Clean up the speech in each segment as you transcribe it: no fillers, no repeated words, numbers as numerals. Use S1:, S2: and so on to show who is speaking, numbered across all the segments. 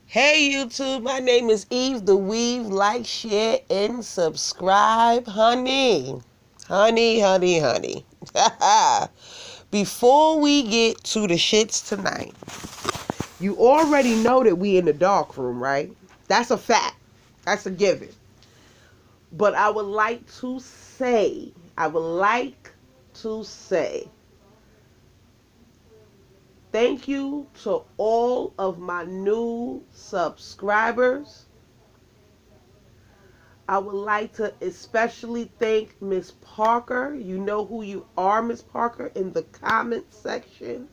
S1: Hey YouTube, my name is Eve the Weave. Like, share, and subscribe, honey. Honey. Before we get to the shits tonight, you already know that we in the dark room, right? That's a fact. That's a given. But I would like to say, thank you to all of my new subscribers. I would like to especially thank Miss Parker. You know who you are, Miss Parker, in the comment section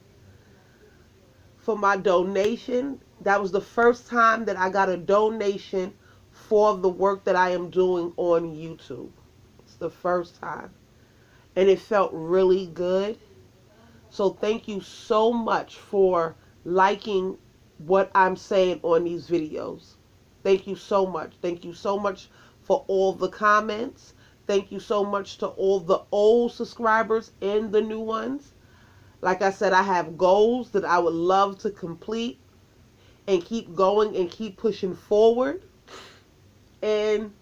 S1: for my donation. That was the first time that I got a donation for the work that I am doing on YouTube. It's the first time. And it felt really good. So thank you so much for liking what I'm saying on these videos. Thank you so much. Thank you so much for all the comments. Thank you so much to all the old subscribers and the new ones. Like I said, I have goals that I would love to complete and keep going and keep pushing forward. And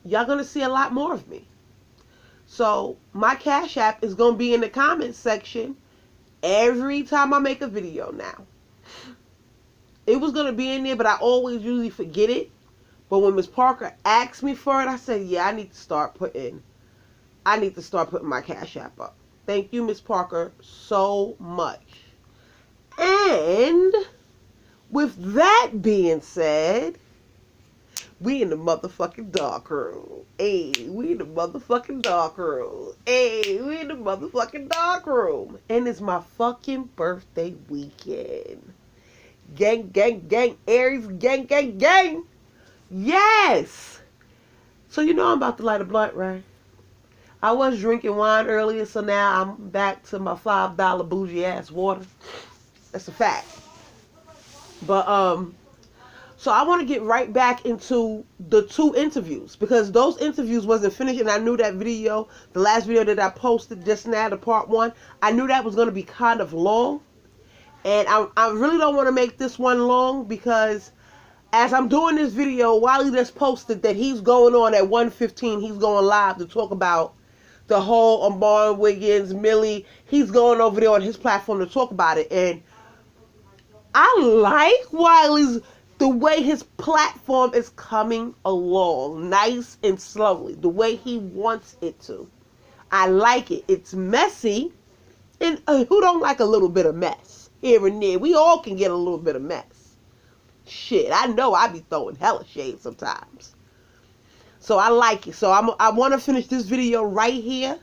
S1: y'all going to see a lot more of me. So my Cash App is going to be in the comments section every time I make a video now. It was going to be in there, but I always usually forget it. But when Miss Parker asked me for it, I said, yeah, I need to start putting my Cash App up. Thank you, Miss Parker, so much. And with that being said, we in the motherfucking dark room. Hey, we in the motherfucking dark room. Hey, we in the motherfucking dark room. And it's my fucking birthday weekend. Gang, Aries, gang. Yes! So you know I'm about to light a blunt, right? I was drinking wine earlier, so now I'm back to my $5 bougie ass water. That's a fact. But, so I want to get right back into the 2 interviews, because those interviews wasn't finished, and I knew that video, the last video that I posted just now, the part 1, I knew that was going to be kind of long. And I really don't want to make this one long, because as I'm doing this video, Wiley just posted that he's going on at 1:15. He's going live to talk about the whole Armon Wiggins, Millie. He's going over there on his platform to talk about it. And I like Wiley's, the way his platform is coming along, nice and slowly, the way he wants it to. I like it. It's messy. And who don't like a little bit of mess here and there? We all can get a little bit of mess. Shit, I know I be throwing hella shade sometimes. So I like it. So I want to finish this video right here.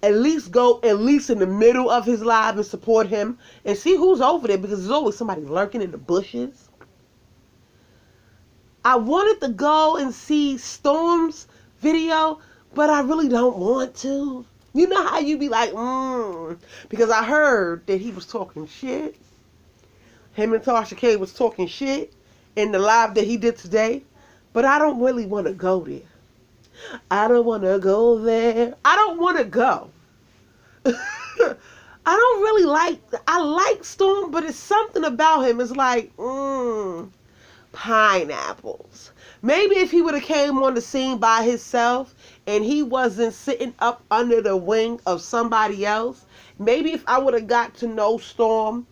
S1: At least in the middle of his live and support him. And see who's over there, because there's always somebody lurking in the bushes. I wanted to go and see Storm's video, but I really don't want to. You know how you be like, because I heard that he was talking shit. Him and Tasha K was talking shit in the live that he did today. But I don't really want to go there. I don't want to go there. I don't want to go. I don't really I like Storm, but it's something about him. It's like, pineapples. Maybe if he would have came on the scene by himself and he wasn't sitting up under the wing of somebody else. Maybe if I would have got to know Storm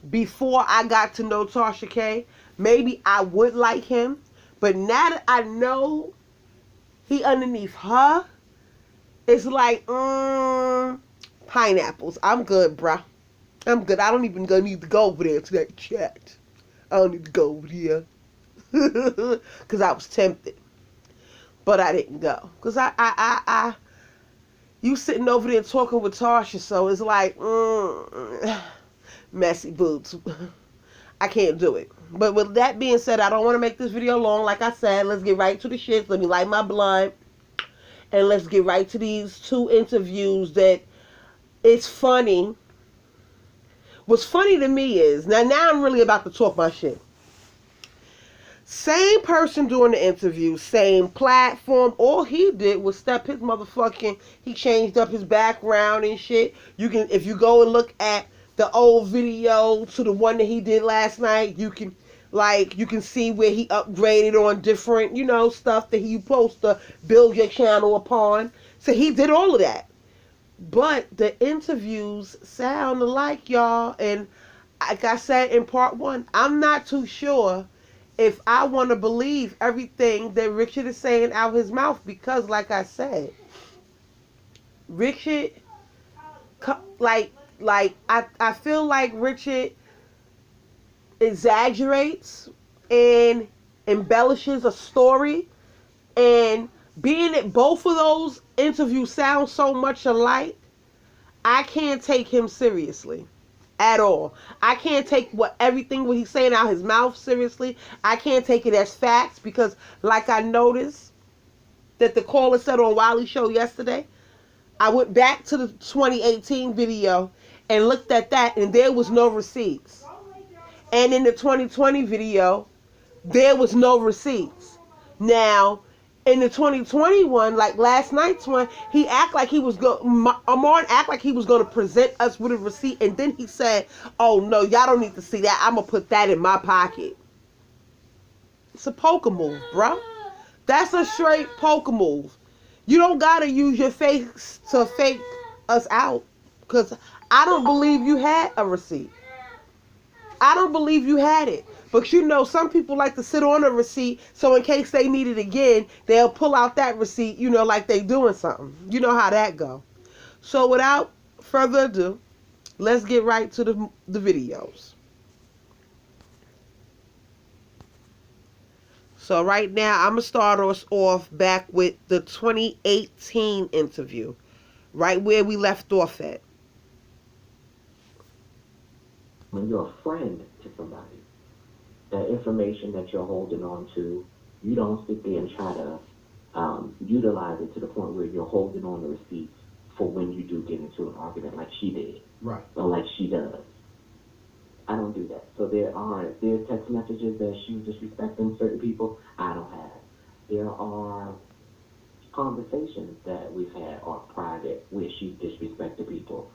S1: before I got to know Tasha K, maybe I would like him. But now that I know he underneath her, it's like, pineapples. I'm good, bruh. I'm good. I don't even need to go over there to that chat. I don't need to go over there. Because I was tempted. But I didn't go. Because you sitting over there talking with Tasha, so it's like, messy boots. I can't do it. But with that being said, I don't want to make this video long. Like I said, let's get right to the shit. Let me light my blunt. And let's get right to these 2 interviews that it's funny. What's funny to me is, now I'm really about to talk my shit. Same person doing the interview, same platform. All he did was step his motherfucking, he changed up his background and shit. You can, if you go and look at the old video to the one that he did last night, you can Like, you can see where he upgraded on different, stuff that he supposed to build your channel upon. So he did all of that. But the interviews sound alike, y'all. And like I said in part one, I'm not too sure if I want to believe everything that Richard is saying out of his mouth. Because, like I said, Richard, I feel like Richard exaggerates and embellishes a story, and being that both of those interviews sound so much alike, I can't take him seriously at all. I can't take everything what he's saying out his mouth seriously. I can't take it as facts because, like I noticed that the caller said on Wiley's show yesterday, I went back to the 2018 video and looked at that, and there was no receipts. And in the 2020 video, there was no receipts. Now, in the 2021, like last night's one, he act like he was Armon act like he was going to present us with a receipt, and then he said, "Oh no, y'all don't need to see that. I'm gonna put that in my pocket." It's a poker move, bro. That's a straight poker move. You don't gotta use your face to fake us out, because I don't believe you had a receipt. I don't believe you had it. But some people like to sit on a receipt, so in case they need it again, they'll pull out that receipt, like they doing something. You know how that go. So without further ado, let's get right to the videos. So right now, I'm going to start us off back with the 2018 interview, right where we left off at.
S2: When you're a friend to somebody, that information that you're holding on to, you don't sit there and try to utilize it to the point where you're holding on the receipts for when you do get into an argument like she did.
S3: Right.
S2: Or like she does. I don't do that. So there's text messages that she was disrespecting certain people. I don't have. There are conversations that we've had are private where she disrespected people.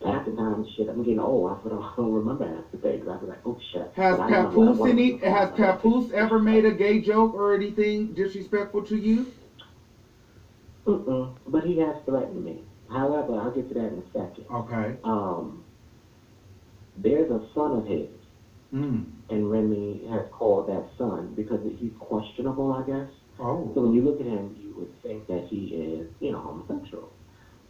S2: Half the time, shit, I'm getting old. I don't remember half the things. I was like, oh shit.
S3: Has Papoose ever made a gay joke or anything disrespectful to you?
S2: But he has threatened me. However, I'll get to that in a second.
S3: Okay.
S2: There's a son of his, and Remy has called that son because he's questionable, I guess.
S3: Oh.
S2: So when you look at him, you would think that he is, homosexual.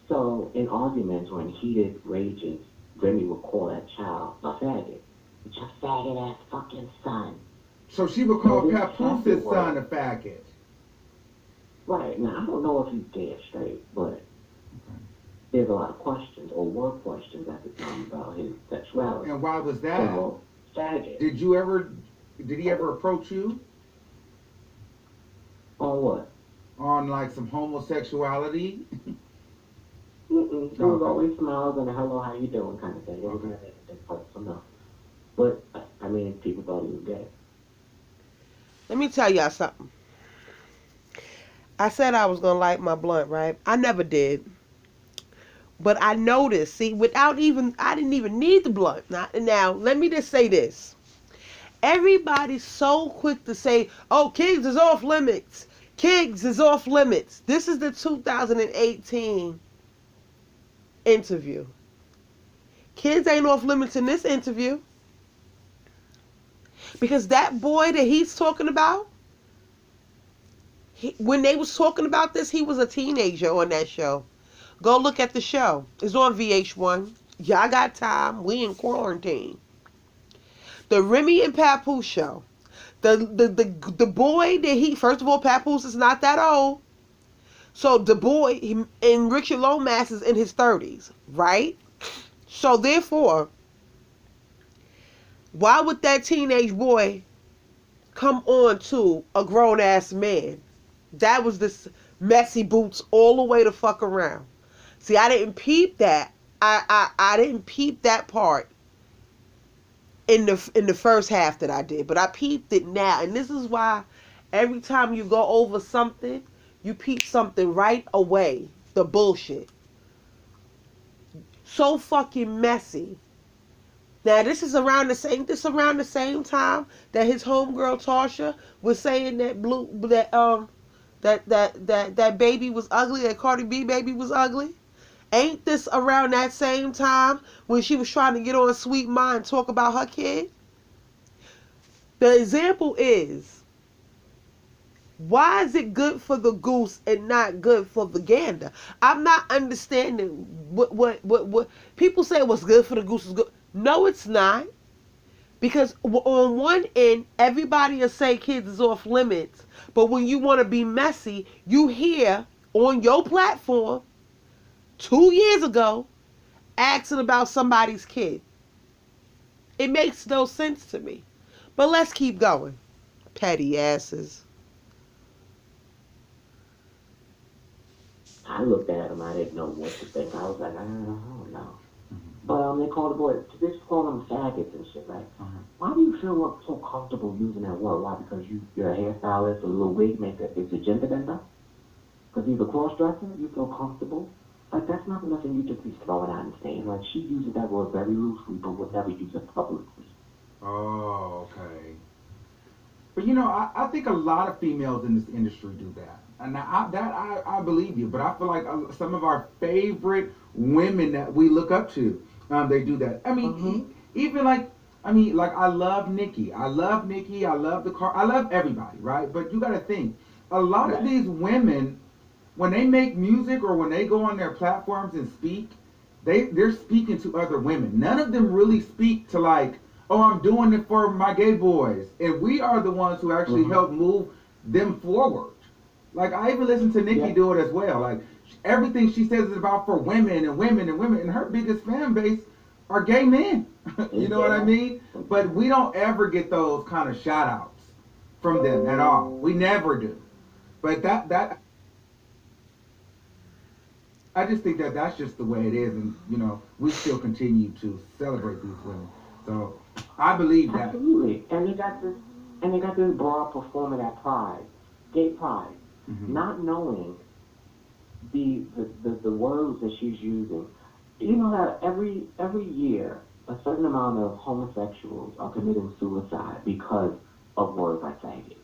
S2: So in arguments or in heated rages, Remy would call that child a faggot. It's your faggot ass fucking son.
S3: So she would call Papoose' son a faggot.
S2: Right. Now, I don't know if he's dead straight, but there's a lot of questions, or were questions at the time about his sexuality.
S3: And why was that?
S2: So, faggot.
S3: Did he ever approach you?
S2: On what?
S3: On like some homosexuality?
S2: He was always smiles and a hello, how you doing kind of thing. It wasn't anything personal. But, I mean, people thought he was gay.
S1: Let me tell y'all something. I said I was going to light my blunt, right? I never did. But I noticed, see, I didn't even need the blunt. Now, let me just say this. Everybody's so quick to say, oh, Kiggs is off limits. Kiggs is off limits. This is the 2018 interview. Kids ain't off limits in this interview. Because that boy that he's talking about, when they was talking about this, he was a teenager on that show. Go look at the show. It's on VH1. Y'all got time. We in quarantine. The Remy and Papoose show. The boy that first of all, Papoose is not that old. So the boy, and Richard Lomas is in his 30s, right? So therefore, why would that teenage boy come on to a grown-ass man? That was this messy boots all the way to fuck around. See, I didn't peep that. I didn't peep that part in the first half that I did, but I peeped it now. And this is why every time you go over something, you peep something right away. The bullshit. So fucking messy. Now this is around the same time that his homegirl Tasha was saying that baby was ugly, that Cardi B baby was ugly. Ain't this around that same time when she was trying to get on Sweet Ma and talk about her kid? The example is, why is it good for the goose and not good for the gander? I'm not understanding what people say what's good for the goose is good. No, it's not. Because on one end, everybody will say kids is off limits. But when you want to be messy, you hear on your platform 2 years ago asking about somebody's kid. It makes no sense to me. But let's keep going. Petty asses.
S2: I looked at him. I didn't know what to think. I was like, I don't know. But they call the boy, they just call them faggots and shit, right? Why do you feel so comfortable using that word? Why? Because you're a hairstylist, a little wig maker. It's a gender bender? Because he's a cross-dresser, you feel comfortable? Like, that's not nothing you just be throwing out and saying. Like, she uses that word very loosely, but would never use it publicly.
S3: Oh, okay. But you know, I think a lot of females in this industry do that. And I believe you, but I feel like some of our favorite women that we look up to, they do that. I mean, even like I love Nikki. I love the car. I love everybody, right? But you got to think, a lot of these women, when they make music or when they go on their platforms and speak, they're speaking to other women. None of them really speak to like, oh, I'm doing it for my gay boys. And we are the ones who actually help move them forward. Like, I even listen to Nikki do it as well. Like, everything she says is about for women and women and women. And her biggest fan base are gay men. You know what I mean? But we don't ever get those kind of shout outs from them at all. We never do. But that I just think that that's just the way it is. And, you know, we still continue to celebrate these women. So I believe that.
S2: Absolutely. And they got this broad performing at Pride, gay Pride. Not knowing the words that she's using. You know that every year a certain amount of homosexuals are committing suicide because of words like faggot.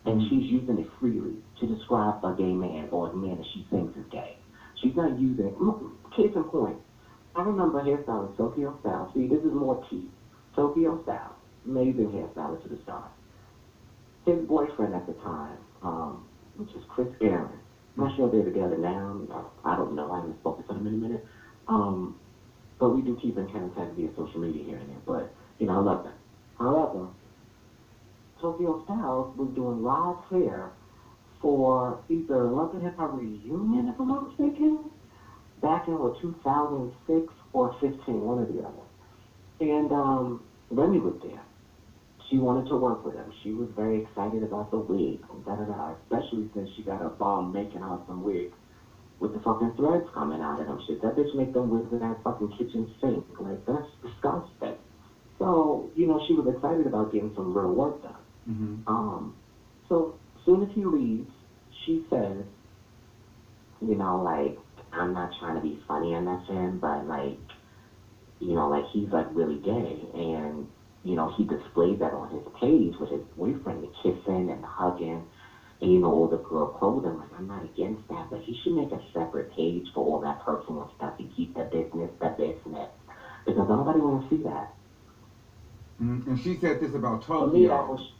S2: And she's using it freely to describe a gay man or a man that she thinks is gay. She's not using, case in point, I remember hairstylist Tokyo Style. See, this is more tea. Tokyo Style, amazing hairstylist to the stars. His boyfriend at the time, which is Chris Aaron. I'm not sure if they're together now. I don't know. I haven't spoken to them in a minute. But we do keep in contact via social media here and there. But, you know, I love them. However, Tokyo Styles was doing live hair for either Love and Hip Hop Reunion, if I'm not mistaken, back in 2006 or 15, one or the other. And Remy was there. She wanted to work with him. She was very excited about the wig, especially since she got a bomb making out some wigs with the fucking threads coming out of them shit. That bitch make them wigs in that fucking kitchen sink. Like, that's disgusting. So, you know, she was excited about getting some real work done. So, soon as he leaves, she says, you know, like, I'm not trying to be funny or nothing, but, like, you know, like, he's, like, really gay. And, you know, he displayed that on his page with his boyfriend, the kissing and the hugging, and, you know, all the girl clothing. Like, I'm not against that, but he should make a separate page for all that personal stuff and keep the business. Because nobody wants to see that.
S3: And she said this about Tokyo.
S2: For me, that was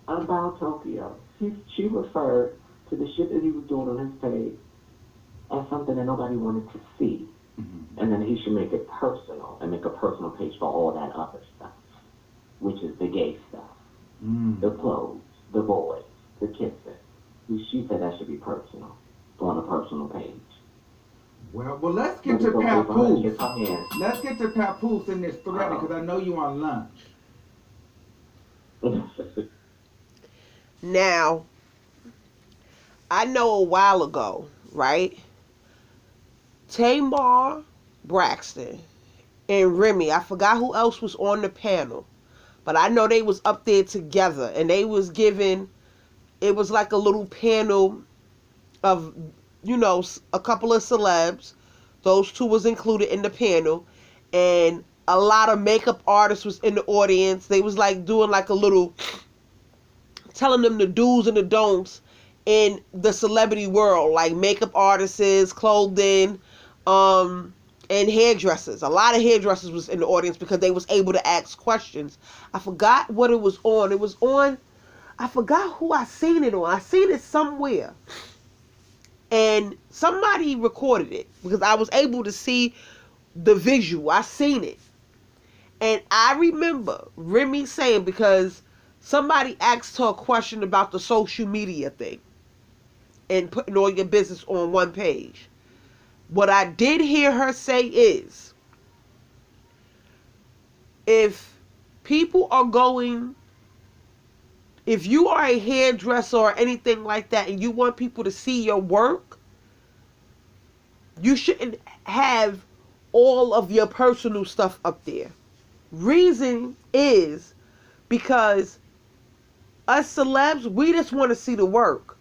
S2: about Tokyo. She referred to the shit that he was doing on his page as something that nobody wanted to see. And then he should make it personal and make a personal page for all that other stuff, which is the gay stuff, the clothes, the boys, the kissing. She said that should be personal, on a personal page.
S3: Well, let's get to Papoose. Let's get to Papoose in this thread because I know you on lunch.
S1: Now, I know a while ago, right? Tamar Braxton and Remy, I forgot who else was on the panel, but I know they was up there together and they was giving, it was like a little panel of, you know, a couple of celebs. Those two was included in the panel, and A lot of makeup artists was in the audience. They was like doing like a little, telling them the do's and the don'ts in the celebrity world, like makeup artists, clothing, and hairdressers. A lot of hairdressers was in the audience because they was able to ask questions. I forgot what it was on. It was on, I forgot who I seen it on. I seen it somewhere. And somebody recorded it because I was able to see the visual. I seen it. And I remember Remy saying, because somebody asked her a question about the social media thing and putting all your business on one page. What I did hear her say is, if people are going, if you are a hairdresser or anything like that and you want people to see your work, you shouldn't have all of your personal stuff up there. Reason is because us celebs, we just want to see the work.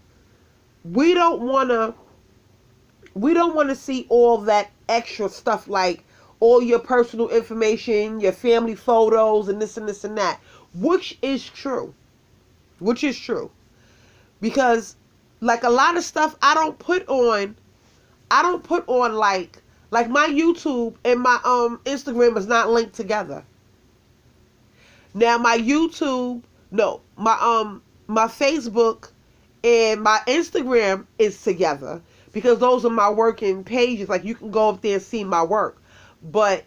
S1: We don't want to see all that extra stuff, like all your personal information, your family photos, and this and this and that, which is true. Because like a lot of stuff I don't put on like my YouTube and my Instagram is not linked together. Now my YouTube, no, my Facebook and my Instagram is together because those are my working pages. Like you can go up there and see my work. But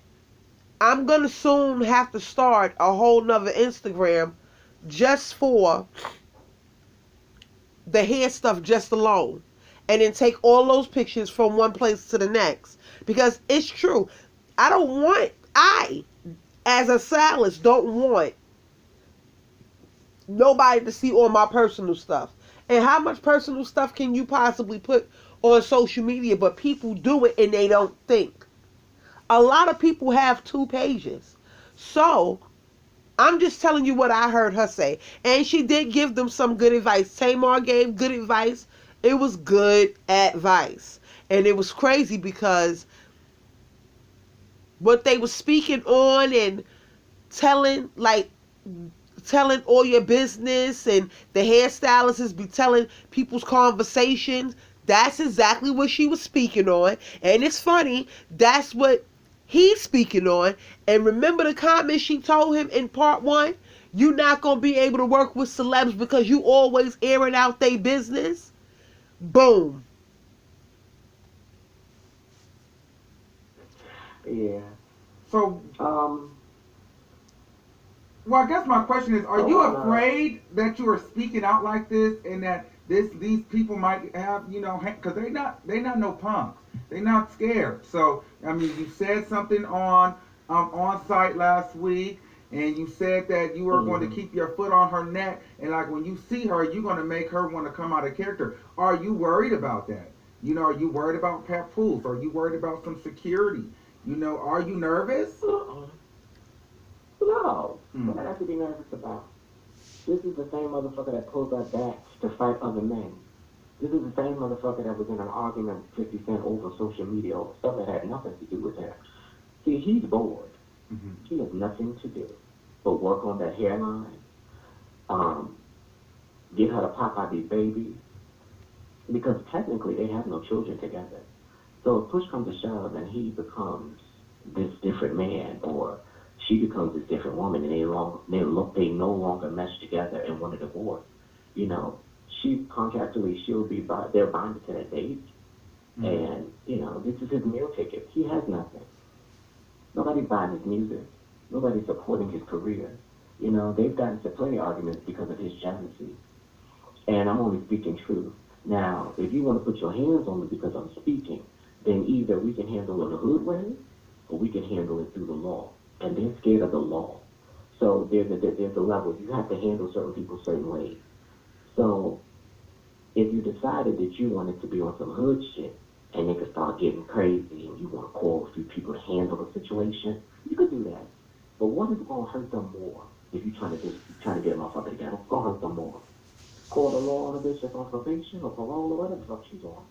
S1: I'm gonna soon have to start a whole nother Instagram just for the hair stuff just alone. And then take all those pictures from one place to the next. Because it's true. I, as a stylist, don't want nobody to see all my personal stuff. And how much personal stuff can you possibly put on social media? But people do it and they don't think. A lot of people have 2 pages. So, I'm just telling you what I heard her say. And she did give them some good advice. Tamar gave good advice. It was good advice. And it was crazy because what they were speaking on and telling all your business, and the hairstylists be telling people's conversations. That's exactly what she was speaking on. And it's funny, that's what he's speaking on. And remember the comment she told him in part 1? You're not going to be able to work with celebs because you always airing out their business. Boom.
S2: Yeah.
S3: So, well, I guess my question is: are you afraid that you are speaking out like this, and that these people might have, because they not no punks, they not scared. So, I mean, you said something on Onsite last week, and you said that you were going to keep your foot on her neck, and like when you see her, you're going to make her want to come out of character. Are you worried about that? Are you worried about papoose? Are you worried about some security? Are you nervous?
S2: No. What I have to be nervous about? This is the same motherfucker that pulls our backs to fight other men. This is the same motherfucker that was in an argument with 50 Cent over social media, over stuff that had nothing to do with him. See, he's bored. He has nothing to do but work on that hairline, get her to pop out these babies, because technically they have no children together. So if push comes to shove and he becomes this different man, or she becomes this different woman, and they no longer mesh together and want a divorce, she contractually they're bonded to that date, and this is his meal ticket. He has nothing. Nobody's buying his music. Nobody's supporting his career. They've gotten to play arguments because of his jealousy. And I'm only speaking truth. Now, if you want to put your hands on me because I'm speaking, then either we can handle it the hood way, or we can handle it through the law. And they're scared of the law. So there's a level. You have to handle certain people certain ways. So if you decided that you wanted to be on some hood shit, and they could start getting crazy, and you want to call a few people to handle the situation, you could do that. But what is going to hurt them more if you're trying to get a motherfucker together? What's going to hurt them more? Call the law on a bitch that's on probation or parole or whatever the fuck she's on.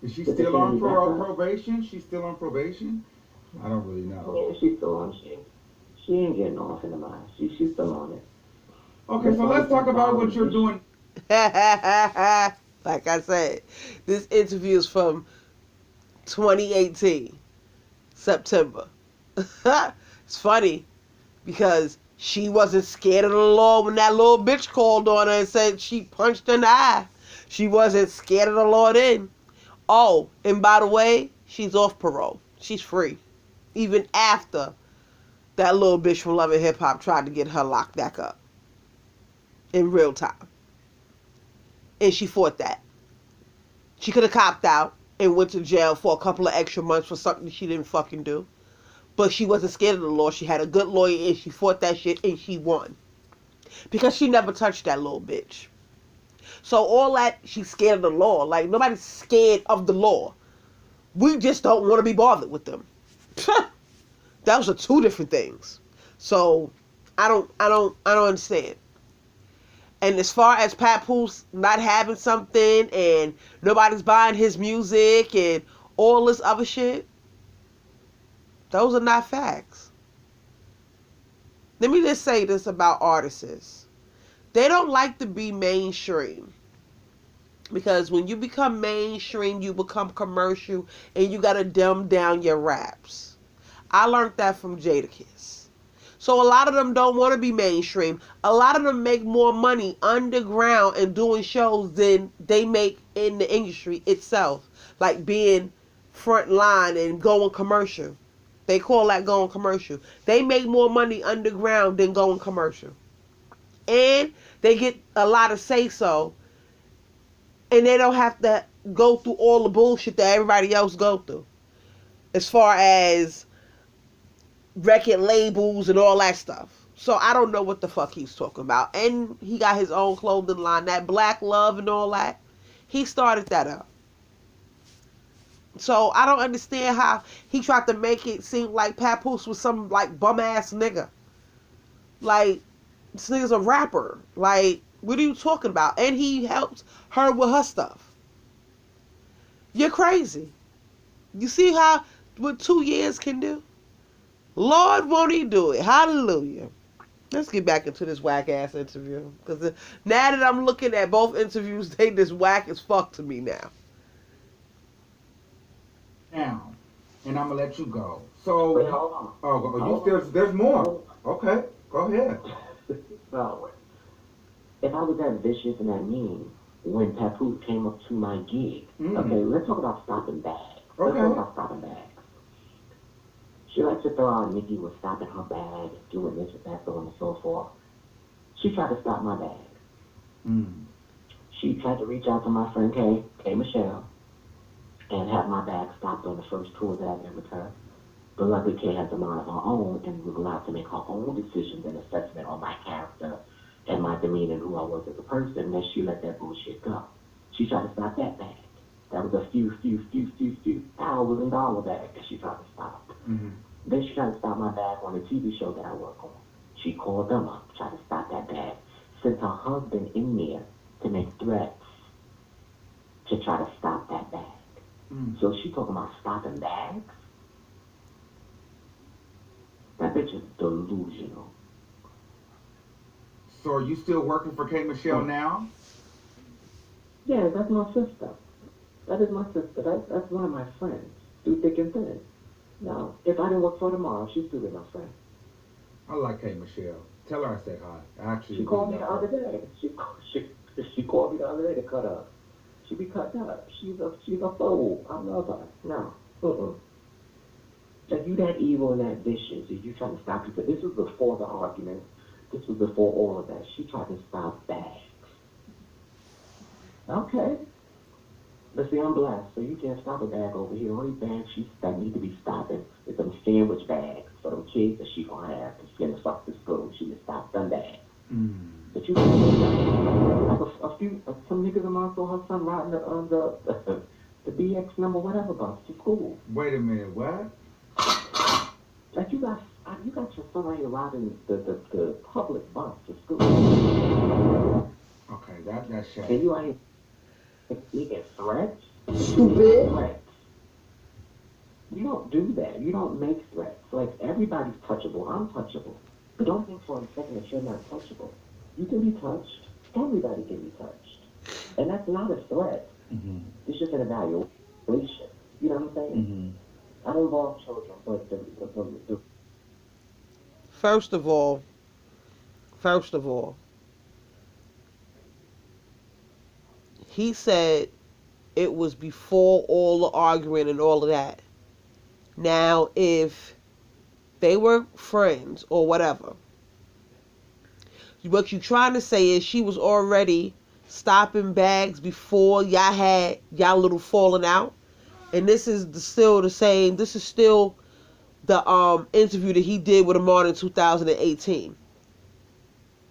S3: Is she still on probation? She's still on probation? I don't really know.
S2: Yeah, she's still on shit. She ain't getting off in the mind. She's still on it.
S3: Okay, so let's talk about what you're doing.
S1: Like I said, this interview is from 2018, September. It's funny because she wasn't scared of the law when that little bitch called on her and said she punched her in the eye. She wasn't scared of the law then. Oh, and by the way, she's off parole. She's free. Even after that little bitch from Love and Hip Hop tried to get her locked back up in real time. And she fought that. She could have copped out and went to jail for a couple of extra months for something she didn't fucking do. But she wasn't scared of the law. She had a good lawyer and she fought that shit and she won. Because she never touched that little bitch. So all that, she's scared of the law. Like, nobody's scared of the law. We just don't want to be bothered with them. Those are two different things. So I don't understand. And as far as Papoose not having something and nobody's buying his music and all this other shit, those are not facts. Let me just say this about artists. They don't like to be mainstream. Because when you become mainstream, you become commercial and you gotta dumb down your raps. I learned that from Jadakiss. So a lot of them don't want to be mainstream. A lot of them make more money underground and doing shows than they make in the industry itself. Like being front line and going commercial. They call that going commercial. They make more money underground than going commercial. And they get a lot of say-so. And they don't have to go through all the bullshit that everybody else go through. As far as record labels and all that stuff. So I don't know what the fuck he's talking about. And he got his own clothing line. That Black Love and all that. He started that up. So I don't understand how he tried to make it seem like Papoose was some like bum ass nigga. Like, this nigga's a rapper. Like, what are you talking about? And he helped her with her stuff. You're crazy. You see what 2 years can do? Lord, won't he do it? Hallelujah. Let's get back into this whack ass interview. Because now that I'm looking at both interviews, they just whack as fuck to me now.
S3: Now, and I'm gonna let you go. So,
S2: Wait, hold on.
S3: There's more. Okay, go ahead.
S2: So, if I was that vicious and that mean when Papoose came up to my gig, okay, let's talk about stopping bags. Let's talk about stopping bags. She likes to throw out Nikki was stopping her bag, doing this and that, so on and so forth. She tried to stop my bag. She tried to reach out to my friend K Michelle, and have my bag stopped on the first tour that I did with her. But luckily Kay has a mind of her own and was allowed to make her own decisions and assessment on my character and my demeanor and who I was as a person, that she let that bullshit go. She tried to stop that bag. That was a few $1,000 bag that she tried to stop. Then she tried to stop my bag on a TV show that I work on. She called them up, tried to stop that bag, sent her husband in there to make threats to try to stop that bag. So she talking about stopping bags? That bitch is delusional.
S3: So are you still working for K Michelle now?
S2: Yeah, that's my sister. That is my sister. That's one of my friends. Through thick and thin. Now, if I didn't work for her tomorrow, she'd still be my friend.
S3: I like K Michelle. Tell her I said hi. Actually,
S2: She called me the other day. She called me the other day to cut up. She be cut up. She's a fool. I love her. No. If you that evil and that vicious, if you trying to stop people, this was before the argument. This was before all of that. She tried to stop bags. Okay. But see, I'm blessed, so you can't stop a bag over here. Only bags that need to be stopping is them sandwich bags for them kids that she gonna have to send the fuck to school. She can stop them bags. But you some niggas of mine saw her son riding the BX number whatever bus to school.
S3: Wait a minute, what?
S2: Like you got your son out here riding the public bus to school.
S3: Okay, that's shit.
S2: And you out here making threats?
S1: Stupid.
S2: Threats. You don't do that. You don't make threats. Like, everybody's touchable. I'm touchable. But don't think for a second that you're not touchable. You can be touched. Everybody can be touched. And that's not a threat.
S3: Mm-hmm.
S2: It's just an evaluation. You know what I'm saying?
S3: Mm-hmm.
S2: I don't involve children, but the
S1: First of all, he said it was before all the arguing and all of that. Now, if they were friends or whatever, what you trying to say is she was already stopping bags before y'all had y'all little falling out, and this is still the same. This is still the interview that he did with Armon in 2018.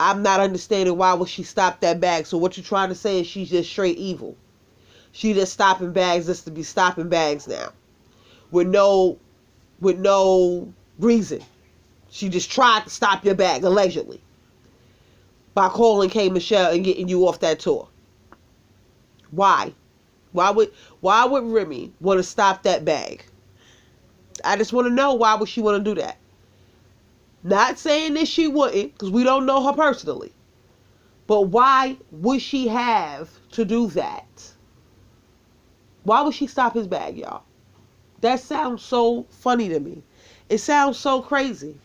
S1: I'm not understanding why would she stop that bag. So what you trying to say is she's just straight evil. She just stopping bags just to be stopping bags now, with no reason. She just tried to stop your bag allegedly by calling K Michelle and getting you off that tour. Why? Why would Remy want to stop that bag? I just want to know, why would she want to do that? Not saying that she wouldn't, because we don't know her personally. But why would she have to do that? Why would she stop his bag, y'all? That sounds so funny to me. It sounds so crazy.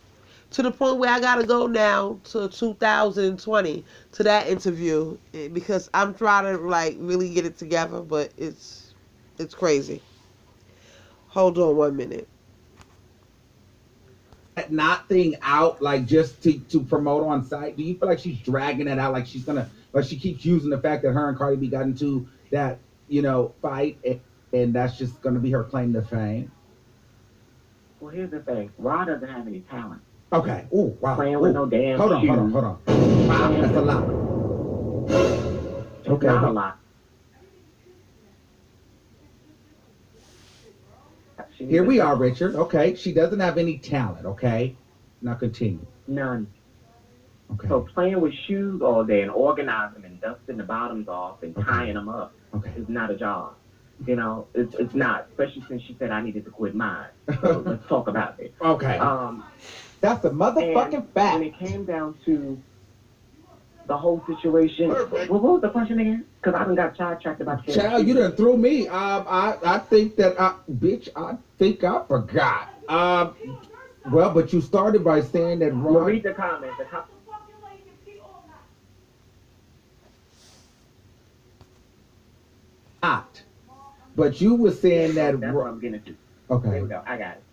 S1: To the point where I gotta go now to 2020 to that interview, because I'm trying to like really get it together, but it's crazy. Hold on 1 minute.
S3: That not thing out, like, just to promote on site? Do you feel like she's dragging it out, like she's gonna, like, she keeps using the fact that her and Cardi B got into that, fight, and that's just gonna be her claim to fame?
S2: Well, here's the thing. Ra doesn't have any talent.
S3: Okay. Ooh, wow.
S2: Playing with no damn
S3: Hold on. Wow, that's a lot.
S2: It's not a lot.
S3: Here we are, Richard. Okay, she doesn't have any talent. Okay, now continue.
S2: None.
S3: Okay.
S2: So playing with shoes all day and organizing and dusting the bottoms off and tying them up is not a job. It's not, especially since she said I needed to quit mine. So let's talk about it.
S3: Okay. That's a motherfucking fact.
S2: When it came down to the whole situation, what was the question again? Because I done got sidetracked about the
S3: Child, you done threw me. I think that I think I forgot. Well, but you started by saying that.
S2: Well, read the comments.
S3: Not. But you were saying that.
S2: That's what I'm getting to.
S3: Okay.
S2: There we go. I got it.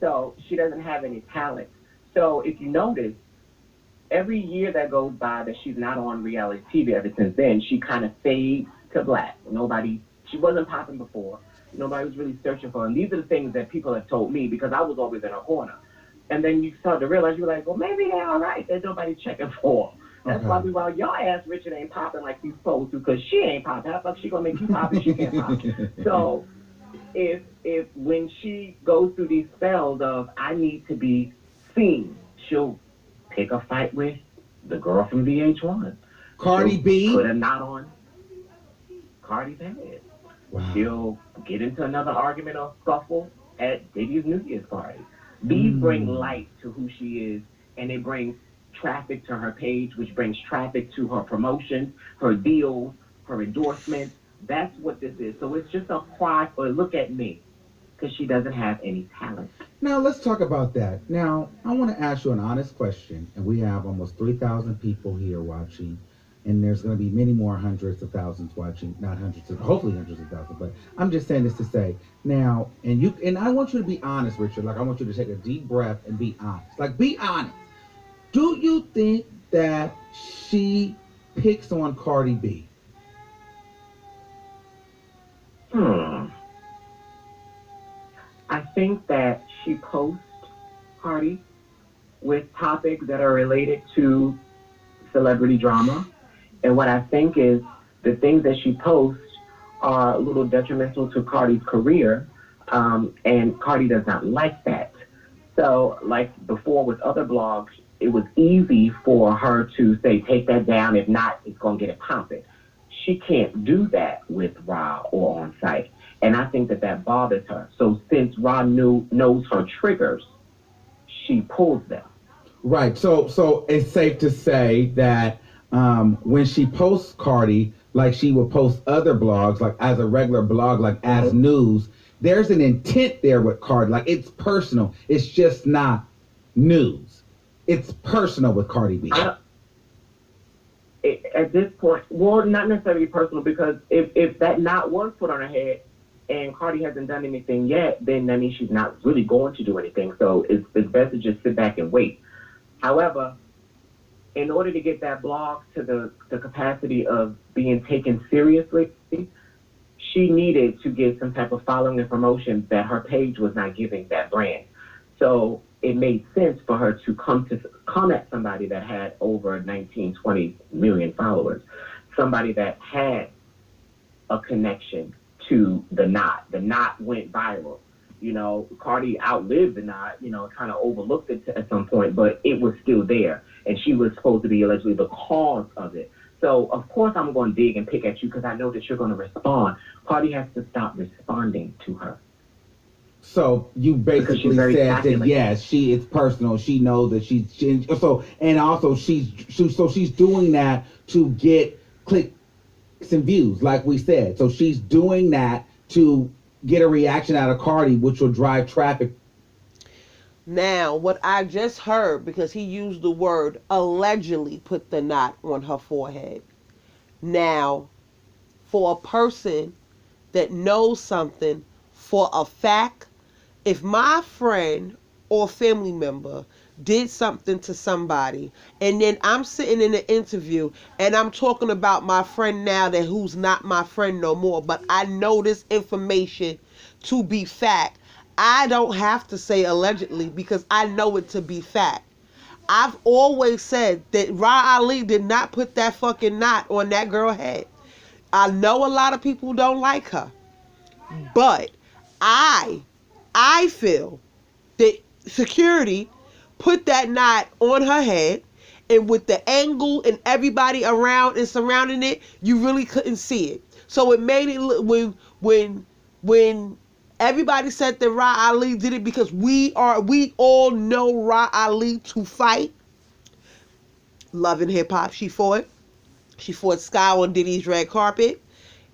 S2: So she doesn't have any talent. So if you notice, every year that goes by that she's not on reality TV, ever since then, she kind of fades to black. She wasn't popping before. Nobody was really searching for her. And these are the things that people have told me, because I was always in her corner. And then you start to realize, you're like, well, maybe they're all right. There's nobody checking for her. That's probably why your ass Richard ain't popping like you supposed to, because she ain't popping. How the fuck she gonna make you pop if she can't pop? So if when she goes through these spells of I need to be seen, she'll pick a fight with the girl from VH1.
S3: Cardi B.
S2: Put a knot on Cardi's head. Wow. She'll get into another argument or scuffle at Diddy's New Year's party. These bring light to who she is, and they bring traffic to her page, which brings traffic to her promotion, her deals, her endorsements. That's what this is. So it's just a cry for look at me, because she doesn't have any talent.
S3: Now let's talk about that. Now I want to ask you an honest question, and we have almost 3,000 people here watching, and there's going to be many more hundreds of thousands watching, not hundreds of, hopefully hundreds of thousands, but I'm just saying this to say now, and I want you to be honest, Richard. Like, I want you to take a deep breath and be honest. Like, be honest. Do you think that she picks on Cardi B?
S2: I think that she posts Cardi with topics that are related to celebrity drama. And what I think is the things that she posts are a little detrimental to Cardi's career, and Cardi does not like that. So, like before with other blogs, it was easy for her to say, take that down. If not, it's going to get it popping. She can't do that with Ra or Onsite. And I think that bothers her. So since Ron knows her triggers, she pulls them.
S3: Right. So it's safe to say that when she posts Cardi, like she will post other blogs, like as a regular blog, like as news, there's an intent there with Cardi. Like it's personal. It's just not news. It's personal with Cardi B.
S2: At this point, well, not necessarily personal, because if that knot was put on her head and Cardi hasn't done anything yet, then that means she's not really going to do anything. So it's best to just sit back and wait. However, in order to get that blog to the capacity of being taken seriously, she needed to get some type of following and promotion that her page was not giving that brand. So it made sense for her to come at somebody that had over 19, 20 million followers, somebody that had a connection to the knot. The knot went viral. You know, Cardi outlived the knot, you know, kind of overlooked it at some point, but it was still there. And she was supposed to be allegedly the cause of it. So, of course, I'm going to dig and pick at you because I know that you're going to respond. Cardi has to stop responding to her.
S3: So you basically said that yes, it's personal. She knows that she's doing that to get clicks and views, like we said. So she's doing that to get a reaction out of Cardi, which will drive traffic.
S1: Now, what I just heard, because he used the word allegedly put the knot on her forehead. Now, for a person that knows something for a fact, if my friend or family member did something to somebody, and then I'm sitting in an interview and I'm talking about my friend now that who's not my friend no more, but I know this information to be fact, I don't have to say allegedly because I know it to be fact. I've always said that Ra Ali did not put that fucking knot on that girl's head. I know a lot of people don't like her, but I feel that security put that knot on her head, and with the angle and everybody around and surrounding it, you really couldn't see it. So it made it look, when everybody said that Ra Ali did it, because we all know Ra Ali to fight. Love and Hip Hop, she fought. She fought Sky on Diddy's red carpet,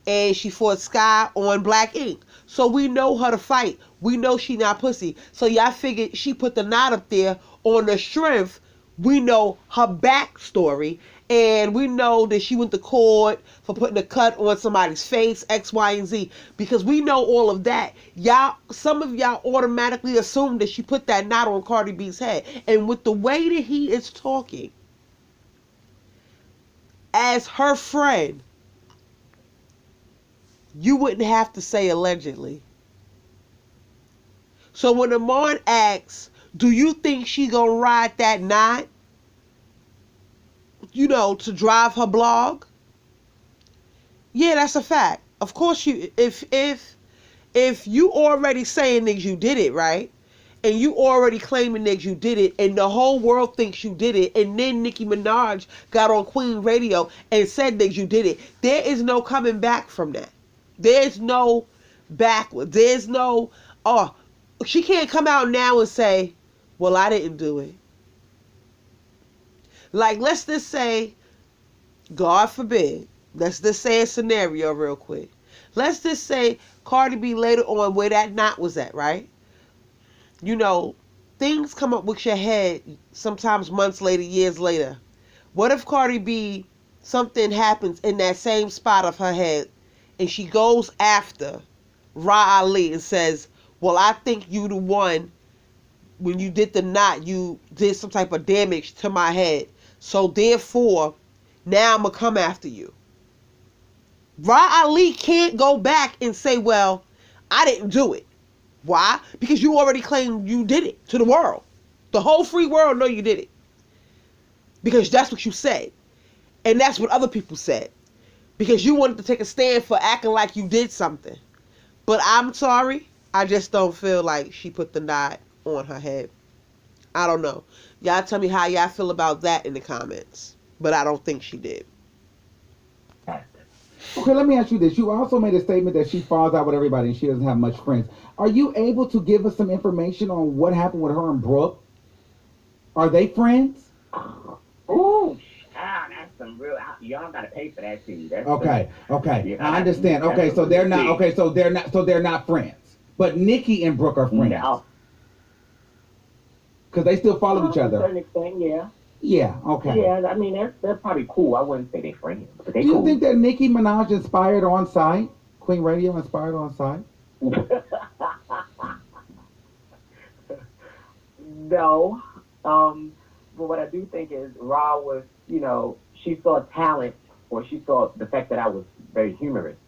S1: and she fought Sky on Black Ink. So we know her to fight. We know she not pussy. So y'all figured she put the knot up there on the strength. We know her backstory, and we know that she went to court for putting a cut on somebody's face, X, Y, and Z. Because we know all of that. Some of y'all automatically assume that she put that knot on Cardi B's head. And with the way that he is talking, as her friend, you wouldn't have to say allegedly. So when Armon asks, do you think she gonna ride that knot, to drive her blog? Yeah, that's a fact. Of course, if you already saying niggas you did it, right? And you already claiming niggas you did it, and the whole world thinks you did it, and then Nicki Minaj got on Queen Radio and said niggas you did it, there is no coming back from that. There's no backwards. There's no, she can't come out now and say, well, I didn't do it. Like, let's just say, God forbid, let's just say a scenario real quick. Let's just say Cardi B later on where that knot was at, right? Things come up with your head sometimes months later, years later. What if Cardi B, something happens in that same spot of her head, and she goes after Ra Ali and says, well, I think you the one, when you did the knot, you did some type of damage to my head. So therefore, now I'm going to come after you. Ra Ali can't go back and say, well, I didn't do it. Why? Because you already claimed you did it to the world. The whole free world know you did it. Because that's what you said. And that's what other people said. Because you wanted to take a stand for acting like you did something. But I'm sorry, I just don't feel like she put the knot on her head. I don't know. Y'all tell me how y'all feel about that in the comments. But I don't think she did.
S3: Okay, let me ask you this. You also made a statement that she falls out with everybody and she doesn't have much friends. Are you able to give us some information on what happened with her and Brooke? Are they friends?
S4: Ooh, child, that's some real. Y'all gotta pay for that too. That's
S3: Okay, okay,
S4: you know,
S3: I understand.
S4: that's
S3: Okay,
S4: some
S3: so they're
S4: real
S3: not.
S4: tea.
S3: Okay, so they're not friends. But Nikki and Brooke are friends
S4: No,
S3: because they still follow each
S4: to a
S3: other.
S4: certain extent, yeah.
S3: Yeah. Okay.
S4: Yeah, I mean they're probably cool. I wouldn't say they're friends, but they
S3: Do you
S4: cool.
S3: think that Nicki Minaj inspired Onsite? Queen Radio inspired Onsite?
S4: No. But what I do think is Ra was, she saw talent, or she saw the fact that I was very humorous,